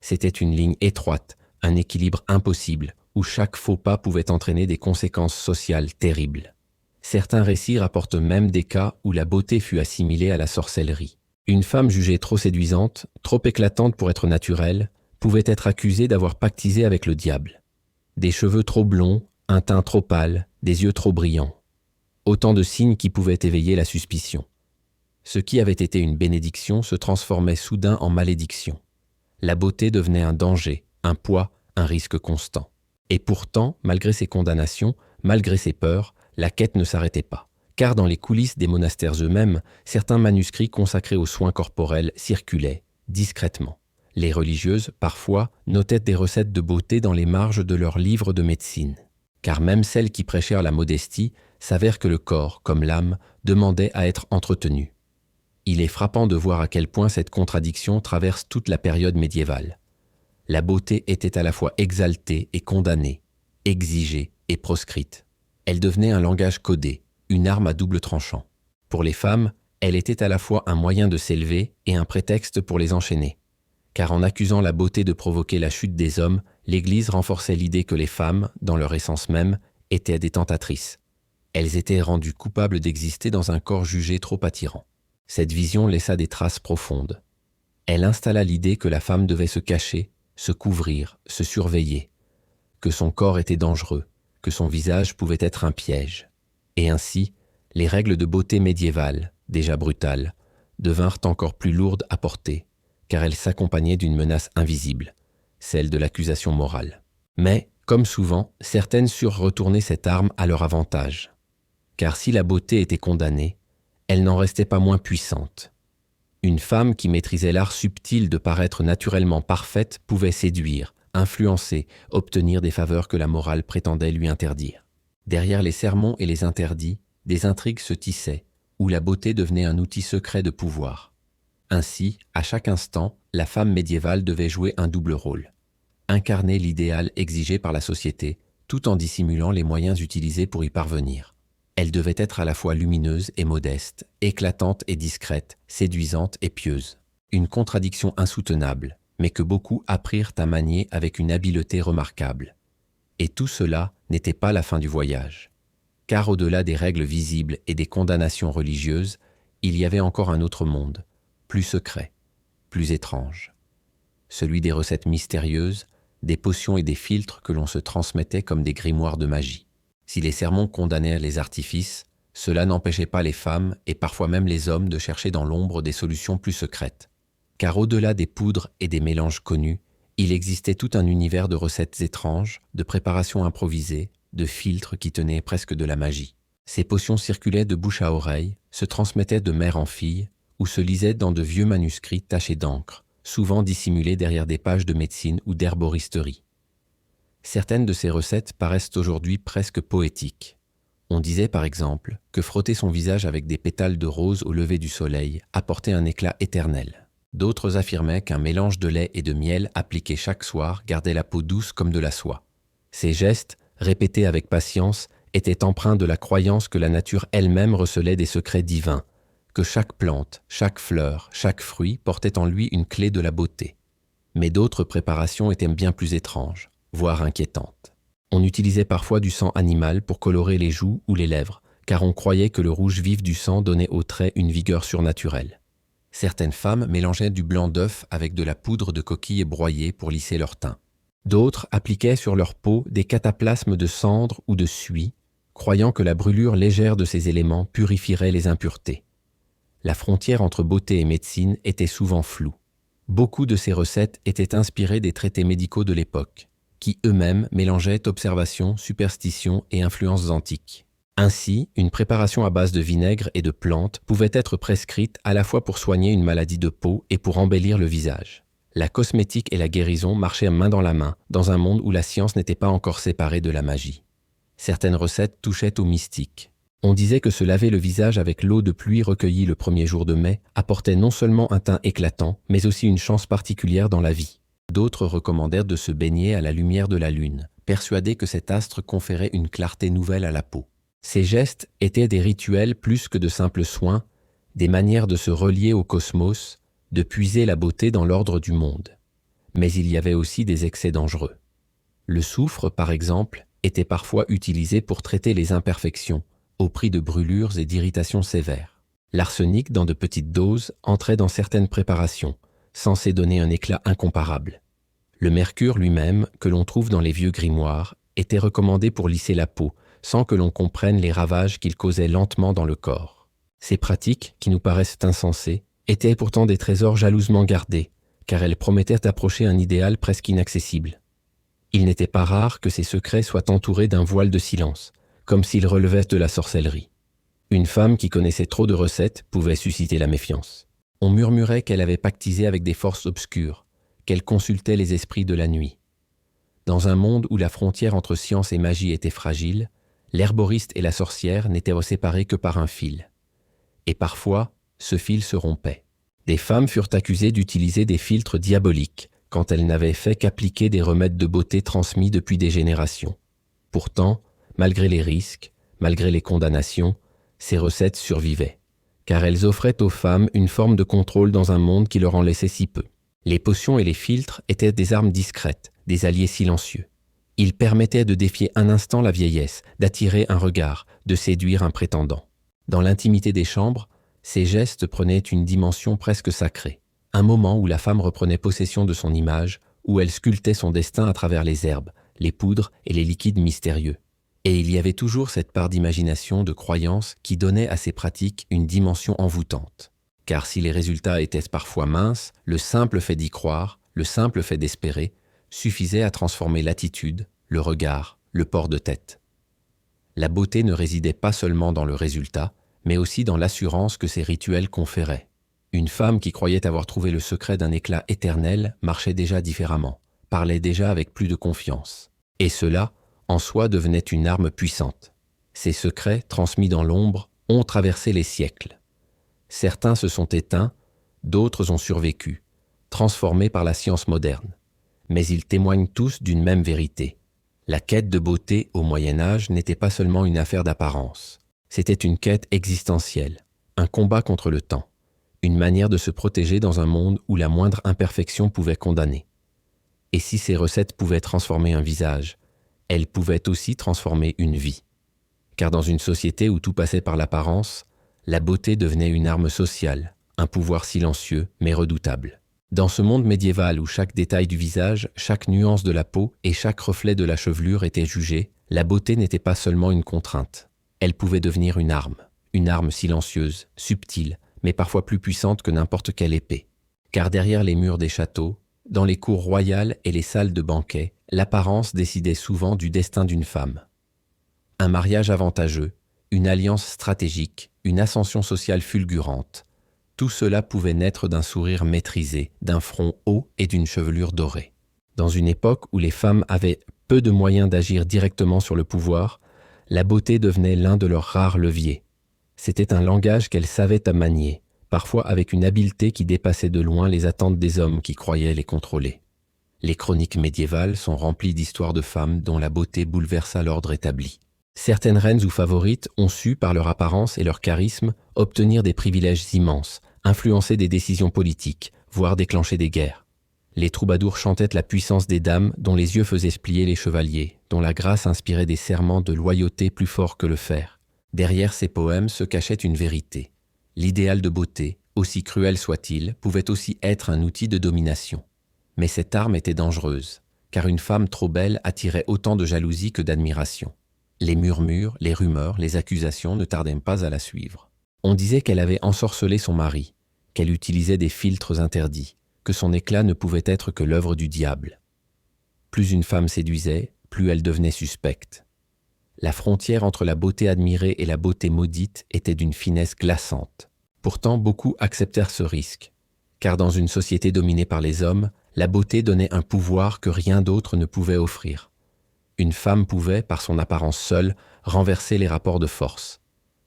C'était une ligne étroite, un équilibre impossible, où chaque faux pas pouvait entraîner des conséquences sociales terribles. Certains récits rapportent même des cas où la beauté fut assimilée à la sorcellerie. Une femme jugée trop séduisante, trop éclatante pour être naturelle, pouvait être accusée d'avoir pactisé avec le diable. Des cheveux trop blonds, un teint trop pâle, des yeux trop brillants. Autant de signes qui pouvaient éveiller la suspicion. Ce qui avait été une bénédiction se transformait soudain en malédiction. La beauté devenait un danger, un poids, un risque constant. Et pourtant, malgré ces condamnations, malgré ces peurs, la quête ne s'arrêtait pas. Car dans les coulisses des monastères eux-mêmes, certains manuscrits consacrés aux soins corporels circulaient, discrètement. Les religieuses, parfois, notaient des recettes de beauté dans les marges de leurs livres de médecine. Car même celles qui prêchèrent la modestie s'avèrent que le corps, comme l'âme, demandait à être entretenu. Il est frappant de voir à quel point cette contradiction traverse toute la période médiévale. La beauté était à la fois exaltée et condamnée, exigée et proscrite. Elle devenait un langage codé, une arme à double tranchant. Pour les femmes, elle était à la fois un moyen de s'élever et un prétexte pour les enchaîner. Car en accusant la beauté de provoquer la chute des hommes, l'Église renforçait l'idée que les femmes, dans leur essence même, étaient des tentatrices. Elles étaient rendues coupables d'exister dans un corps jugé trop attirant. Cette vision laissa des traces profondes. Elle installa l'idée que la femme devait se cacher, se couvrir, se surveiller. que son corps était dangereux, que son visage pouvait être un piège. Et ainsi, les règles de beauté médiévales, déjà brutales, devinrent encore plus lourdes à porter, car elles s'accompagnaient d'une menace invisible, celle de l'accusation morale. Mais, comme souvent, certaines surent retourner cette arme à leur avantage. Car si la beauté était condamnée, elle n'en restait pas moins puissante. Une femme qui maîtrisait l'art subtil de paraître naturellement parfaite pouvait séduire, influencer, obtenir des faveurs que la morale prétendait lui interdire. Derrière les sermons et les interdits, des intrigues se tissaient, où la beauté devenait un outil secret de pouvoir. Ainsi, à chaque instant, la femme médiévale devait jouer un double rôle. Incarner l'idéal exigé par la société, tout en dissimulant les moyens utilisés pour y parvenir. Elle devait être à la fois lumineuse et modeste, éclatante et discrète, séduisante et pieuse. Une contradiction insoutenable, mais que beaucoup apprirent à manier avec une habileté remarquable. Et tout cela n'était pas la fin du voyage. Car au-delà des règles visibles et des condamnations religieuses, il y avait encore un autre monde, plus secret, plus étrange. Celui des recettes mystérieuses, des potions et des filtres que l'on se transmettait comme des grimoires de magie. Si les sermons condamnèrent les artifices, cela n'empêchait pas les femmes et parfois même les hommes de chercher dans l'ombre des solutions plus secrètes. Car au-delà des poudres et des mélanges connus, il existait tout un univers de recettes étranges, de préparations improvisées, de filtres qui tenaient presque de la magie. Ces potions circulaient de bouche à oreille, se transmettaient de mère en fille, ou se lisaient dans de vieux manuscrits tachés d'encre, souvent dissimulés derrière des pages de médecine ou d'herboristerie. Certaines de ces recettes paraissent aujourd'hui presque poétiques. On disait par exemple que frotter son visage avec des pétales de rose au lever du soleil apportait un éclat éternel. D'autres affirmaient qu'un mélange de lait et de miel appliqué chaque soir gardait la peau douce comme de la soie. Ces gestes, répétés avec patience, étaient empreints de la croyance que la nature elle-même recelait des secrets divins, que chaque plante, chaque fleur, chaque fruit portait en lui une clé de la beauté. Mais d'autres préparations étaient bien plus étranges, voire inquiétantes. On utilisait parfois du sang animal pour colorer les joues ou les lèvres, car on croyait que le rouge vif du sang donnait aux traits une vigueur surnaturelle. Certaines femmes mélangeaient du blanc d'œuf avec de la poudre de coquille broyée pour lisser leur teint. D'autres appliquaient sur leur peau des cataplasmes de cendre ou de suie, croyant que la brûlure légère de ces éléments purifierait les impuretés. La frontière entre beauté et médecine était souvent floue. Beaucoup de ces recettes étaient inspirées des traités médicaux de l'époque, qui eux-mêmes mélangeaient observations, superstitions et influences antiques. Ainsi, une préparation à base de vinaigre et de plantes pouvait être prescrite à la fois pour soigner une maladie de peau et pour embellir le visage. La cosmétique et la guérison marchaient main dans la main, dans un monde où la science n'était pas encore séparée de la magie. Certaines recettes touchaient au mystique. On disait que se laver le visage avec l'eau de pluie recueillie le premier jour de mai apportait non seulement un teint éclatant, mais aussi une chance particulière dans la vie. D'autres recommandèrent de se baigner à la lumière de la lune, persuadés que cet astre conférait une clarté nouvelle à la peau. Ces gestes étaient des rituels plus que de simples soins, des manières de se relier au cosmos, de puiser la beauté dans l'ordre du monde. Mais il y avait aussi des excès dangereux. Le soufre, par exemple, était parfois utilisé pour traiter les imperfections, au prix de brûlures et d'irritations sévères. L'arsenic, dans de petites doses, entrait dans certaines préparations, censé donner un éclat incomparable. Le mercure lui-même, que l'on trouve dans les vieux grimoires, était recommandé pour lisser la peau, sans que l'on comprenne les ravages qu'il causait lentement dans le corps. Ces pratiques, qui nous paraissent insensées, étaient pourtant des trésors jalousement gardés, car elles promettaient d'approcher un idéal presque inaccessible. Il n'était pas rare que ces secrets soient entourés d'un voile de silence, comme s'ils relevaient de la sorcellerie. Une femme qui connaissait trop de recettes pouvait susciter la méfiance. On murmurait qu'elle avait pactisé avec des forces obscures, qu'elle consultait les esprits de la nuit. Dans un monde où la frontière entre science et magie était fragile, l'herboriste et la sorcière n'étaient séparés que par un fil. Et parfois, ce fil se rompait. Des femmes furent accusées d'utiliser des filtres diaboliques quand elles n'avaient fait qu'appliquer des remèdes de beauté transmis depuis des générations. Pourtant, malgré les risques, malgré les condamnations, ces recettes survivaient, car elles offraient aux femmes une forme de contrôle dans un monde qui leur en laissait si peu. Les potions et les filtres étaient des armes discrètes, des alliés silencieux. Ils permettaient de défier un instant la vieillesse, d'attirer un regard, de séduire un prétendant. Dans l'intimité des chambres, ces gestes prenaient une dimension presque sacrée, un moment où la femme reprenait possession de son image, où elle sculptait son destin à travers les herbes, les poudres et les liquides mystérieux. Et il y avait toujours cette part d'imagination, de croyance qui donnait à ces pratiques une dimension envoûtante. Car si les résultats étaient parfois minces, le simple fait d'y croire, le simple fait d'espérer, suffisait à transformer l'attitude, le regard, le port de tête. La beauté ne résidait pas seulement dans le résultat, mais aussi dans l'assurance que ces rituels conféraient. Une femme qui croyait avoir trouvé le secret d'un éclat éternel marchait déjà différemment, parlait déjà avec plus de confiance. Et cela, en soi, devenait une arme puissante. Ces secrets, transmis dans l'ombre, ont traversé les siècles. Certains se sont éteints, d'autres ont survécu, transformés par la science moderne. Mais ils témoignent tous d'une même vérité. La quête de beauté au Moyen Âge n'était pas seulement une affaire d'apparence. C'était une quête existentielle, un combat contre le temps, une manière de se protéger dans un monde où la moindre imperfection pouvait condamner. Et si ces recettes pouvaient transformer un visage, elles pouvaient aussi transformer une vie. Car dans une société où tout passait par l'apparence, la beauté devenait une arme sociale, un pouvoir silencieux mais redoutable. Dans ce monde médiéval où chaque détail du visage, chaque nuance de la peau et chaque reflet de la chevelure était jugé, la beauté n'était pas seulement une contrainte. Elle pouvait devenir une arme silencieuse, subtile, mais parfois plus puissante que n'importe quelle épée. Car derrière les murs des châteaux, dans les cours royales et les salles de banquet, l'apparence décidait souvent du destin d'une femme. Un mariage avantageux, une alliance stratégique, une ascension sociale fulgurante, tout cela pouvait naître d'un sourire maîtrisé, d'un front haut et d'une chevelure dorée. Dans une époque où les femmes avaient peu de moyens d'agir directement sur le pouvoir, la beauté devenait l'un de leurs rares leviers. C'était un langage qu'elles savaient à manier, parfois avec une habileté qui dépassait de loin les attentes des hommes qui croyaient les contrôler. Les chroniques médiévales sont remplies d'histoires de femmes dont la beauté bouleversa l'ordre établi. Certaines reines ou favorites ont su, par leur apparence et leur charisme, obtenir des privilèges immenses, influencer des décisions politiques, voire déclencher des guerres. Les troubadours chantaient la puissance des dames dont les yeux faisaient plier les chevaliers, dont la grâce inspirait des serments de loyauté plus forts que le fer. Derrière ces poèmes se cachait une vérité. L'idéal de beauté, aussi cruel soit-il, pouvait aussi être un outil de domination. Mais cette arme était dangereuse, car une femme trop belle attirait autant de jalousie que d'admiration. Les murmures, les rumeurs, les accusations ne tardaient pas à la suivre. On disait qu'elle avait ensorcelé son mari, qu'elle utilisait des filtres interdits, que son éclat ne pouvait être que l'œuvre du diable. Plus une femme séduisait, plus elle devenait suspecte. La frontière entre la beauté admirée et la beauté maudite était d'une finesse glaçante. Pourtant, beaucoup acceptèrent ce risque, car dans une société dominée par les hommes, la beauté donnait un pouvoir que rien d'autre ne pouvait offrir. Une femme pouvait, par son apparence seule, renverser les rapports de force.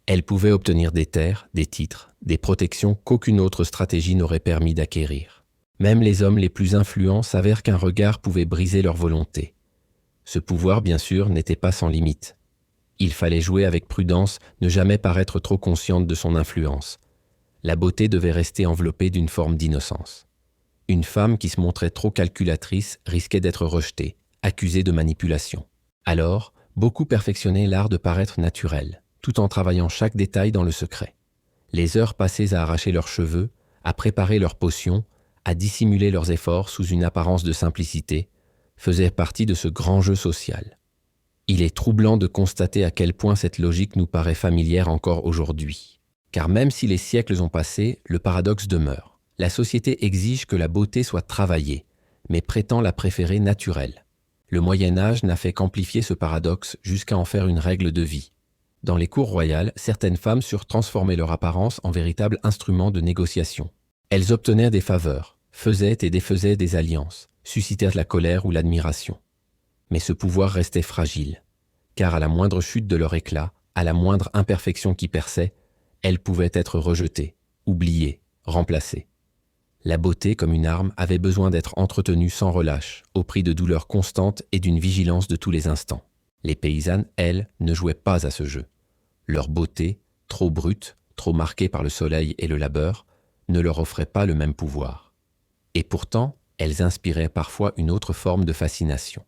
Elle pouvait obtenir des terres, des titres, des protections qu'aucune autre stratégie n'aurait permis d'acquérir. Même les hommes les plus influents savèrent qu'un regard pouvait briser leur volonté. Ce pouvoir, bien sûr, n'était pas sans limite. Il fallait jouer avec prudence, ne jamais paraître trop consciente de son influence. La beauté devait rester enveloppée d'une forme d'innocence. Une femme qui se montrait trop calculatrice risquait d'être rejetée, accusée de manipulation. Alors, beaucoup perfectionnaient l'art de paraître naturel, tout en travaillant chaque détail dans le secret. Les heures passées à arracher leurs cheveux, à préparer leurs potions, à dissimuler leurs efforts sous une apparence de simplicité, faisaient partie de ce grand jeu social. Il est troublant de constater à quel point cette logique nous paraît familière encore aujourd'hui. Car même si les siècles ont passé, le paradoxe demeure. La société exige que la beauté soit travaillée, mais prétend la préférer naturelle. Le Moyen-Âge n'a fait qu'amplifier ce paradoxe jusqu'à en faire une règle de vie. Dans les cours royales, certaines femmes surent transformer leur apparence en véritable instrument de négociation. Elles obtenaient des faveurs, faisaient et défaisaient des alliances, suscitèrent la colère ou l'admiration. Mais ce pouvoir restait fragile, car à la moindre chute de leur éclat, à la moindre imperfection qui perçait, elles pouvaient être rejetées, oubliées, remplacées. La beauté, comme une arme, avait besoin d'être entretenue sans relâche, au prix de douleurs constantes et d'une vigilance de tous les instants. Les paysannes, elles, ne jouaient pas à ce jeu. Leur beauté, trop brute, trop marquée par le soleil et le labeur, ne leur offrait pas le même pouvoir. Et pourtant, elles inspiraient parfois une autre forme de fascination.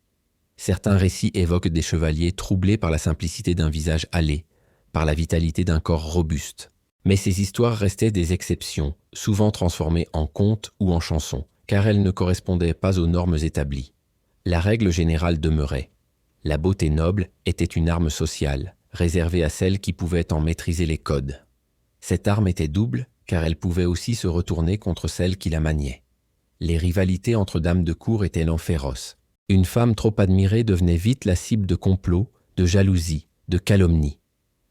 Certains récits évoquent des chevaliers troublés par la simplicité d'un visage hâlé, par la vitalité d'un corps robuste. Mais ces histoires restaient des exceptions, souvent transformées en contes ou en chansons, car elles ne correspondaient pas aux normes établies. La règle générale demeurait. La beauté noble était une arme sociale, réservée à celles qui pouvaient en maîtriser les codes. Cette arme était double, car elle pouvait aussi se retourner contre celles qui la maniaient. Les rivalités entre dames de cour étaient féroces. Une femme trop admirée devenait vite la cible de complots, de jalousies, de calomnies.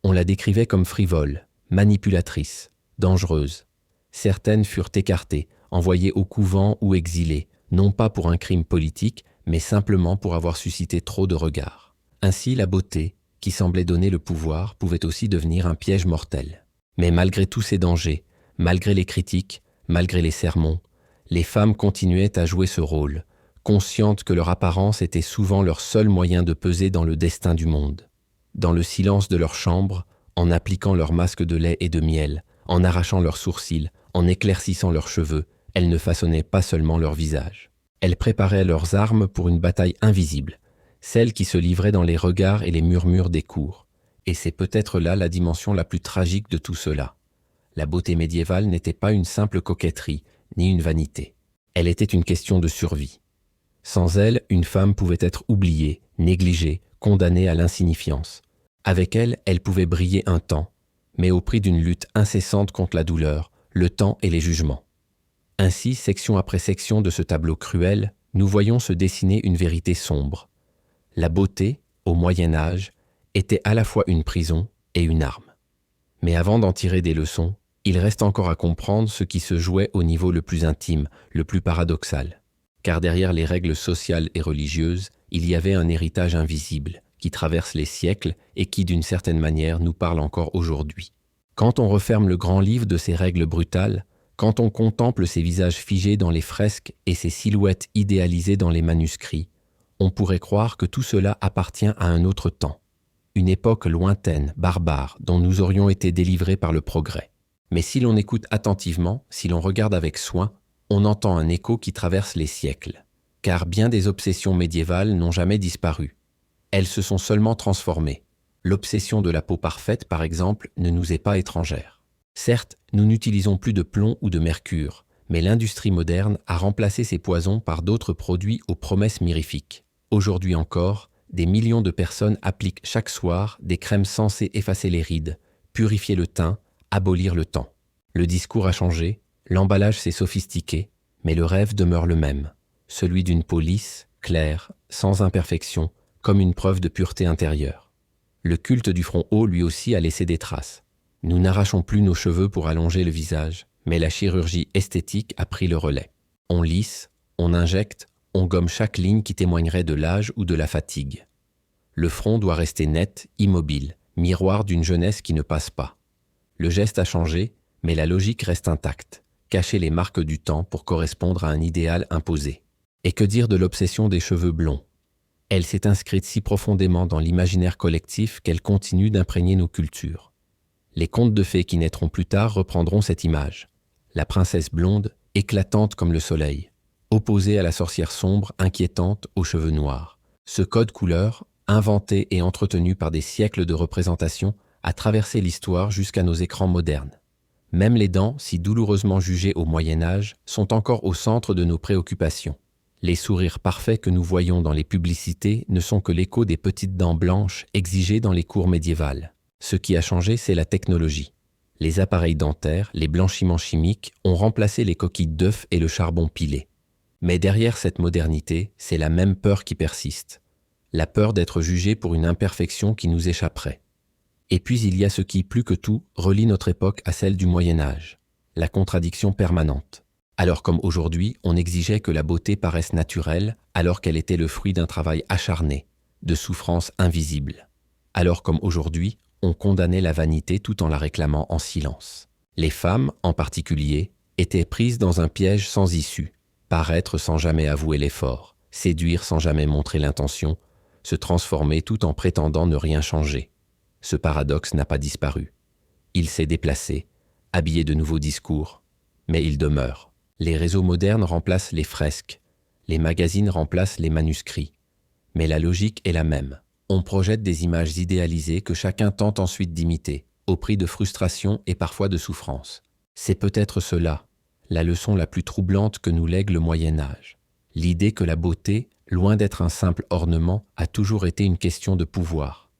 On la décrivait comme frivole, manipulatrice, dangereuse. Certaines furent écartées, envoyées au couvent ou exilées, non pas pour un crime politique, mais simplement pour avoir suscité trop de regards. Ainsi, la beauté, qui semblait donner le pouvoir, pouvait aussi devenir un piège mortel. Mais malgré tous ces dangers, malgré les critiques, malgré les sermons, les femmes continuaient à jouer ce rôle, conscientes que leur apparence était souvent leur seul moyen de peser dans le destin du monde. Dans le silence de leur chambre, en appliquant leur masque de lait et de miel, en arrachant leurs sourcils, en éclaircissant leurs cheveux, elles ne façonnaient pas seulement leur visage. Elles préparaient leurs armes pour une bataille invisible, celle qui se livrait dans les regards et les murmures des cours. Et c'est peut-être là la dimension la plus tragique de tout cela. La beauté médiévale n'était pas une simple coquetterie, ni une vanité. Elle était une question de survie. Sans elle, une femme pouvait être oubliée, négligée, condamnée à l'insignifiance. Avec elle, elle pouvait briller un temps, mais au prix d'une lutte incessante contre la douleur, le temps et les jugements. Ainsi, section après section de ce tableau cruel, nous voyons se dessiner une vérité sombre. La beauté, au Moyen Âge, était à la fois une prison et une arme. Mais avant d'en tirer des leçons, il reste encore à comprendre ce qui se jouait au niveau le plus intime, le plus paradoxal. Car derrière les règles sociales et religieuses, il y avait un héritage invisible, qui traverse les siècles et qui, d'une certaine manière, nous parle encore aujourd'hui. Quand on referme le grand livre de ces règles brutales, quand on contemple ces visages figés dans les fresques et ces silhouettes idéalisées dans les manuscrits, on pourrait croire que tout cela appartient à un autre temps, une époque lointaine, barbare, dont nous aurions été délivrés par le progrès. Mais si l'on écoute attentivement, si l'on regarde avec soin, on entend un écho qui traverse les siècles. Car bien des obsessions médiévales n'ont jamais disparu. Elles se sont seulement transformées. L'obsession de la peau parfaite, par exemple, ne nous est pas étrangère. Certes, nous n'utilisons plus de plomb ou de mercure, mais l'industrie moderne a remplacé ces poisons par d'autres produits aux promesses mirifiques. Aujourd'hui encore, des millions de personnes appliquent chaque soir des crèmes censées effacer les rides, purifier le teint, abolir le temps. Le discours a changé, l'emballage s'est sophistiqué, mais le rêve demeure le même, celui d'une peau lisse, claire, sans imperfection, comme une preuve de pureté intérieure. Le culte du front haut lui aussi a laissé des traces. Nous n'arrachons plus nos cheveux pour allonger le visage, mais la chirurgie esthétique a pris le relais. On lisse, on injecte, on gomme chaque ligne qui témoignerait de l'âge ou de la fatigue. Le front doit rester net, immobile, miroir d'une jeunesse qui ne passe pas. Le geste a changé, mais la logique reste intacte, cacher les marques du temps pour correspondre à un idéal imposé. Et que dire de l'obsession des cheveux blonds ? Elle s'est inscrite si profondément dans l'imaginaire collectif qu'elle continue d'imprégner nos cultures. Les contes de fées qui naîtront plus tard reprendront cette image. La princesse blonde, éclatante comme le soleil, opposée à la sorcière sombre, inquiétante, aux cheveux noirs. Ce code couleur, inventé et entretenu par des siècles de représentation, a traversé l'histoire jusqu'à nos écrans modernes. Même les dents, si douloureusement jugées au Moyen Âge, sont encore au centre de nos préoccupations. Les sourires parfaits que nous voyons dans les publicités ne sont que l'écho des petites dents blanches exigées dans les cours médiévales. Ce qui a changé, c'est la technologie. Les appareils dentaires, les blanchiments chimiques ont remplacé les coquilles d'œufs et le charbon pilé. Mais derrière cette modernité, c'est la même peur qui persiste. La peur d'être jugé pour une imperfection qui nous échapperait. Et puis il y a ce qui, plus que tout, relie notre époque à celle du Moyen Âge, la contradiction permanente. Alors comme aujourd'hui, on exigeait que la beauté paraisse naturelle, alors qu'elle était le fruit d'un travail acharné, de souffrances invisibles. Alors comme aujourd'hui, on condamnait la vanité tout en la réclamant en silence. Les femmes, en particulier, étaient prises dans un piège sans issue, paraître sans jamais avouer l'effort, séduire sans jamais montrer l'intention, se transformer tout en prétendant ne rien changer. Ce paradoxe n'a pas disparu. Il s'est déplacé, habillé de nouveaux discours, mais il demeure. Les réseaux modernes remplacent les fresques, les magazines remplacent les manuscrits. Mais la logique est la même. On projette des images idéalisées que chacun tente ensuite d'imiter, au prix de frustration et parfois de souffrance. C'est peut-être cela, la leçon la plus troublante que nous lègue le Moyen Âge. L'idée que la beauté, loin d'être un simple ornement, a toujours été une question de pouvoir.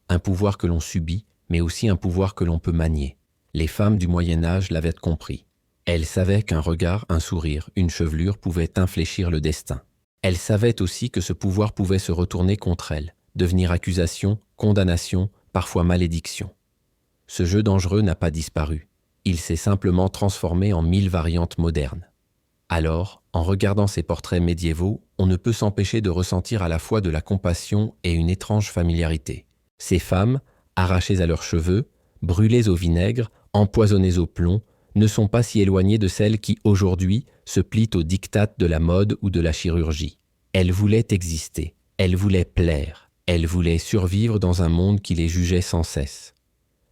Un pouvoir que l'on subit, mais aussi un pouvoir que l'on peut manier. Les femmes du Moyen Âge l'avaient compris. Elles savaient qu'un regard, un sourire, une chevelure pouvaient infléchir le destin. Elles savaient aussi que ce pouvoir pouvait se retourner contre elles, devenir accusation, condamnation, parfois malédiction. Ce jeu dangereux n'a pas disparu. Il s'est simplement transformé en 1000 variantes modernes. Alors, en regardant ces portraits médiévaux, on ne peut s'empêcher de ressentir à la fois de la compassion et une étrange familiarité. Ces femmes, arrachées à leurs cheveux, brûlées au vinaigre, empoisonnées au plomb, ne sont pas si éloignées de celles qui, aujourd'hui, se plient aux diktats de la mode ou de la chirurgie. Elles voulaient exister, elles voulaient plaire, elles voulaient survivre dans un monde qui les jugeait sans cesse.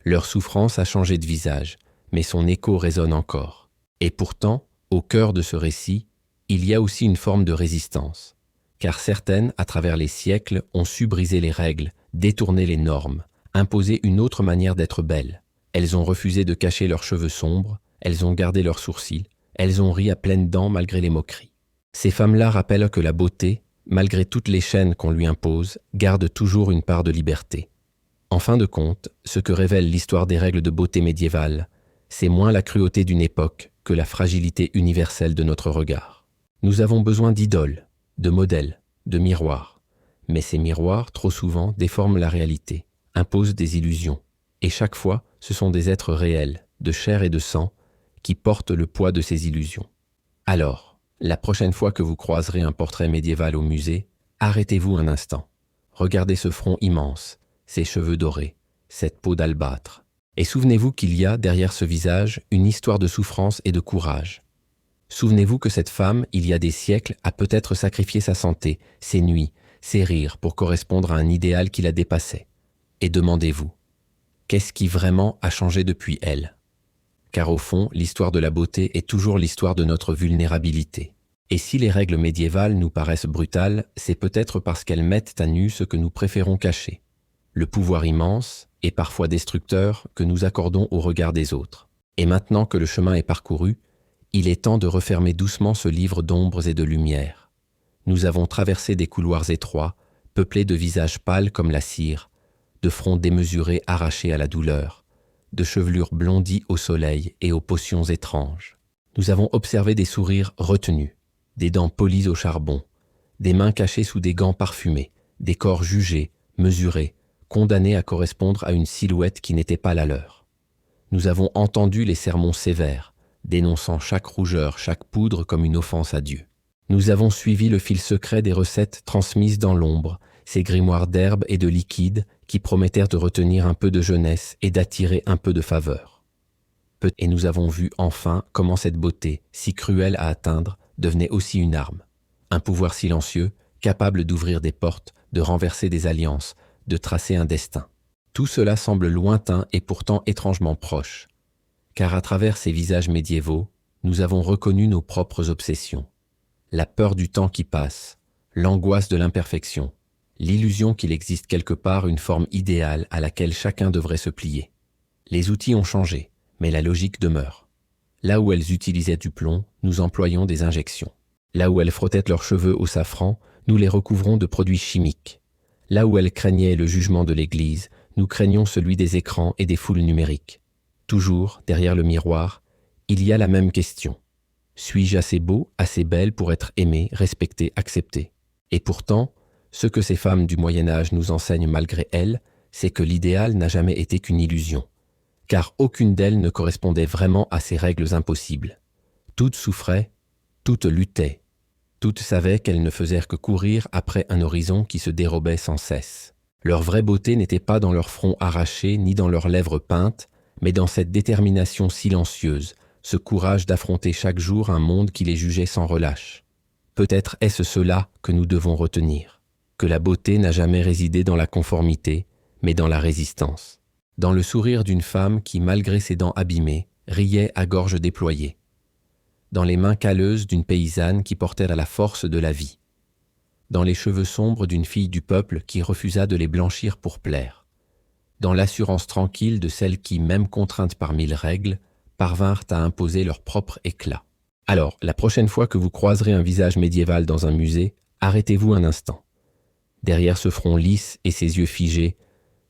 Leur souffrance a changé de visage, mais son écho résonne encore. Et pourtant, au cœur de ce récit, il y a aussi une forme de résistance. Car certaines, à travers les siècles, ont su briser les règles, détourner les normes, imposer une autre manière d'être belles. Elles ont refusé de cacher leurs cheveux sombres, elles ont gardé leurs sourcils, elles ont ri à pleines dents malgré les moqueries. Ces femmes-là rappellent que la beauté, malgré toutes les chaînes qu'on lui impose, garde toujours une part de liberté. En fin de compte, ce que révèle l'histoire des règles de beauté médiévales, c'est moins la cruauté d'une époque que la fragilité universelle de notre regard. Nous avons besoin d'idoles, de modèles, de miroirs. Mais ces miroirs, trop souvent, déforment la réalité, imposent des illusions. Et chaque fois, ce sont des êtres réels, de chair et de sang, qui portent le poids de ces illusions. Alors, la prochaine fois que vous croiserez un portrait médiéval au musée, arrêtez-vous un instant. Regardez ce front immense, ces cheveux dorés, cette peau d'albâtre. Et souvenez-vous qu'il y a, derrière ce visage, une histoire de souffrance et de courage. Souvenez-vous que cette femme, il y a des siècles, a peut-être sacrifié sa santé, ses nuits, ses rires pour correspondre à un idéal qui la dépassait. Et demandez-vous, qu'est-ce qui vraiment a changé depuis elle ? Car au fond, l'histoire de la beauté est toujours l'histoire de notre vulnérabilité. Et si les règles médiévales nous paraissent brutales, c'est peut-être parce qu'elles mettent à nu ce que nous préférons cacher. Le pouvoir immense, et parfois destructeur, que nous accordons au regard des autres. Et maintenant que le chemin est parcouru, il est temps de refermer doucement ce livre d'ombres et de lumière. Nous avons traversé des couloirs étroits, peuplés de visages pâles comme la cire, de fronts démesurés arrachés à la douleur, de chevelures blondies au soleil et aux potions étranges. Nous avons observé des sourires retenus, des dents polies au charbon, des mains cachées sous des gants parfumés, des corps jugés, mesurés, condamnés à correspondre à une silhouette qui n'était pas la leur. Nous avons entendu les sermons sévères, dénonçant chaque rougeur, chaque poudre comme une offense à Dieu. Nous avons suivi le fil secret des recettes transmises dans l'ombre, ces grimoires d'herbes et de liquides qui promettèrent de retenir un peu de jeunesse et d'attirer un peu de faveur. Et nous avons vu enfin comment cette beauté, si cruelle à atteindre, devenait aussi une arme. Un pouvoir silencieux, capable d'ouvrir des portes, de renverser des alliances, de tracer un destin. Tout cela semble lointain et pourtant étrangement proche. Car à travers ces visages médiévaux, nous avons reconnu nos propres obsessions. La peur du temps qui passe, l'angoisse de l'imperfection, l'illusion qu'il existe quelque part une forme idéale à laquelle chacun devrait se plier. Les outils ont changé, mais la logique demeure. Là où elles utilisaient du plomb, nous employons des injections. Là où elles frottaient leurs cheveux au safran, nous les recouvrons de produits chimiques. Là où elles craignaient le jugement de l'Église, nous craignons celui des écrans et des foules numériques. Toujours, derrière le miroir, il y a la même question. Suis-je assez beau, assez belle pour être aimé, respecté, accepté ? Et pourtant, ce que ces femmes du Moyen-Âge nous enseignent malgré elles, c'est que l'idéal n'a jamais été qu'une illusion. Car aucune d'elles ne correspondait vraiment à ces règles impossibles. Toutes souffraient, toutes luttaient. Toutes savaient qu'elles ne faisaient que courir après un horizon qui se dérobait sans cesse. Leur vraie beauté n'était pas dans leur front arraché ni dans leurs lèvres peintes, mais dans cette détermination silencieuse, ce courage d'affronter chaque jour un monde qui les jugeait sans relâche. Peut-être est-ce cela que nous devons retenir, que la beauté n'a jamais résidé dans la conformité, mais dans la résistance. Dans le sourire d'une femme qui, malgré ses dents abîmées, riait à gorge déployée. Dans les mains calleuses d'une paysanne qui portait à la force de la vie. Dans les cheveux sombres d'une fille du peuple qui refusa de les blanchir pour plaire. Dans l'assurance tranquille de celles qui, même contraintes par 1000 règles, parvinrent à imposer leur propre éclat. Alors, la prochaine fois que vous croiserez un visage médiéval dans un musée, Arrêtez-vous un instant. Derrière ce front lisse et ces yeux figés,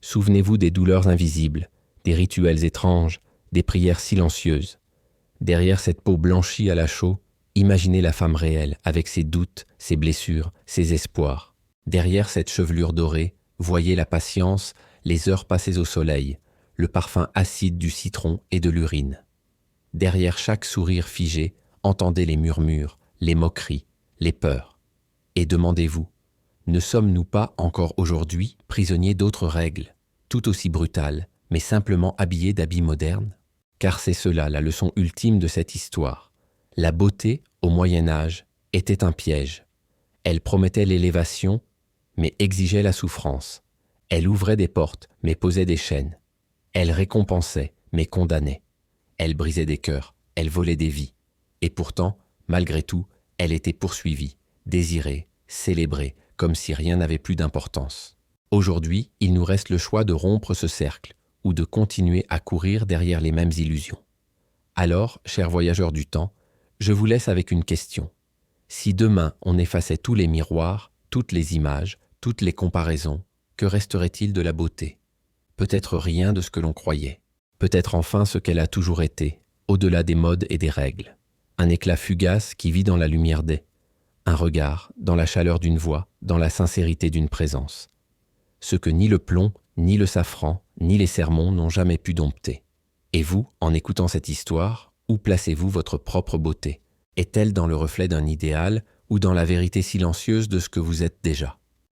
souvenez-vous des douleurs invisibles, des rituels étranges, des prières silencieuses. Derrière cette peau blanchie à la chaux, imaginez la femme réelle, avec ses doutes, ses blessures, ses espoirs. Derrière cette chevelure dorée, voyez la patience, les heures passées au soleil, le parfum acide du citron et de l'urine. Derrière chaque sourire figé, entendez les murmures, les moqueries, les peurs. Et demandez-vous, ne sommes-nous pas encore aujourd'hui prisonniers d'autres règles, tout aussi brutales, mais simplement habillés d'habits modernes? Car c'est cela la leçon ultime de cette histoire. La beauté, au Moyen Âge, était un piège. Elle promettait l'élévation, mais exigeait la souffrance. Elle ouvrait des portes, mais posait des chaînes. Elle récompensait, mais condamnait. Elle brisait des cœurs, elle volait des vies. Et pourtant, malgré tout, elle était poursuivie, désirée, célébrée, comme si rien n'avait plus d'importance. Aujourd'hui, il nous reste le choix de rompre ce cercle, ou de continuer à courir derrière les mêmes illusions. Alors, chers voyageurs du temps, je vous laisse avec une question. Si demain on effaçait tous les miroirs, toutes les images, toutes les comparaisons, que resterait-il de la beauté? Peut-être rien de ce que l'on croyait. Peut-être enfin ce qu'elle a toujours été, au-delà des modes et des règles. Un éclat fugace qui vit dans la lumière des. Un regard, dans la chaleur d'une voix, dans la sincérité d'une présence. Ce que ni le plomb, ni le safran, ni les sermons n'ont jamais pu dompter. Et vous, en écoutant cette histoire, où placez-vous votre propre beauté? Est-elle dans le reflet d'un idéal ou dans la vérité silencieuse de ce que vous êtes déjà?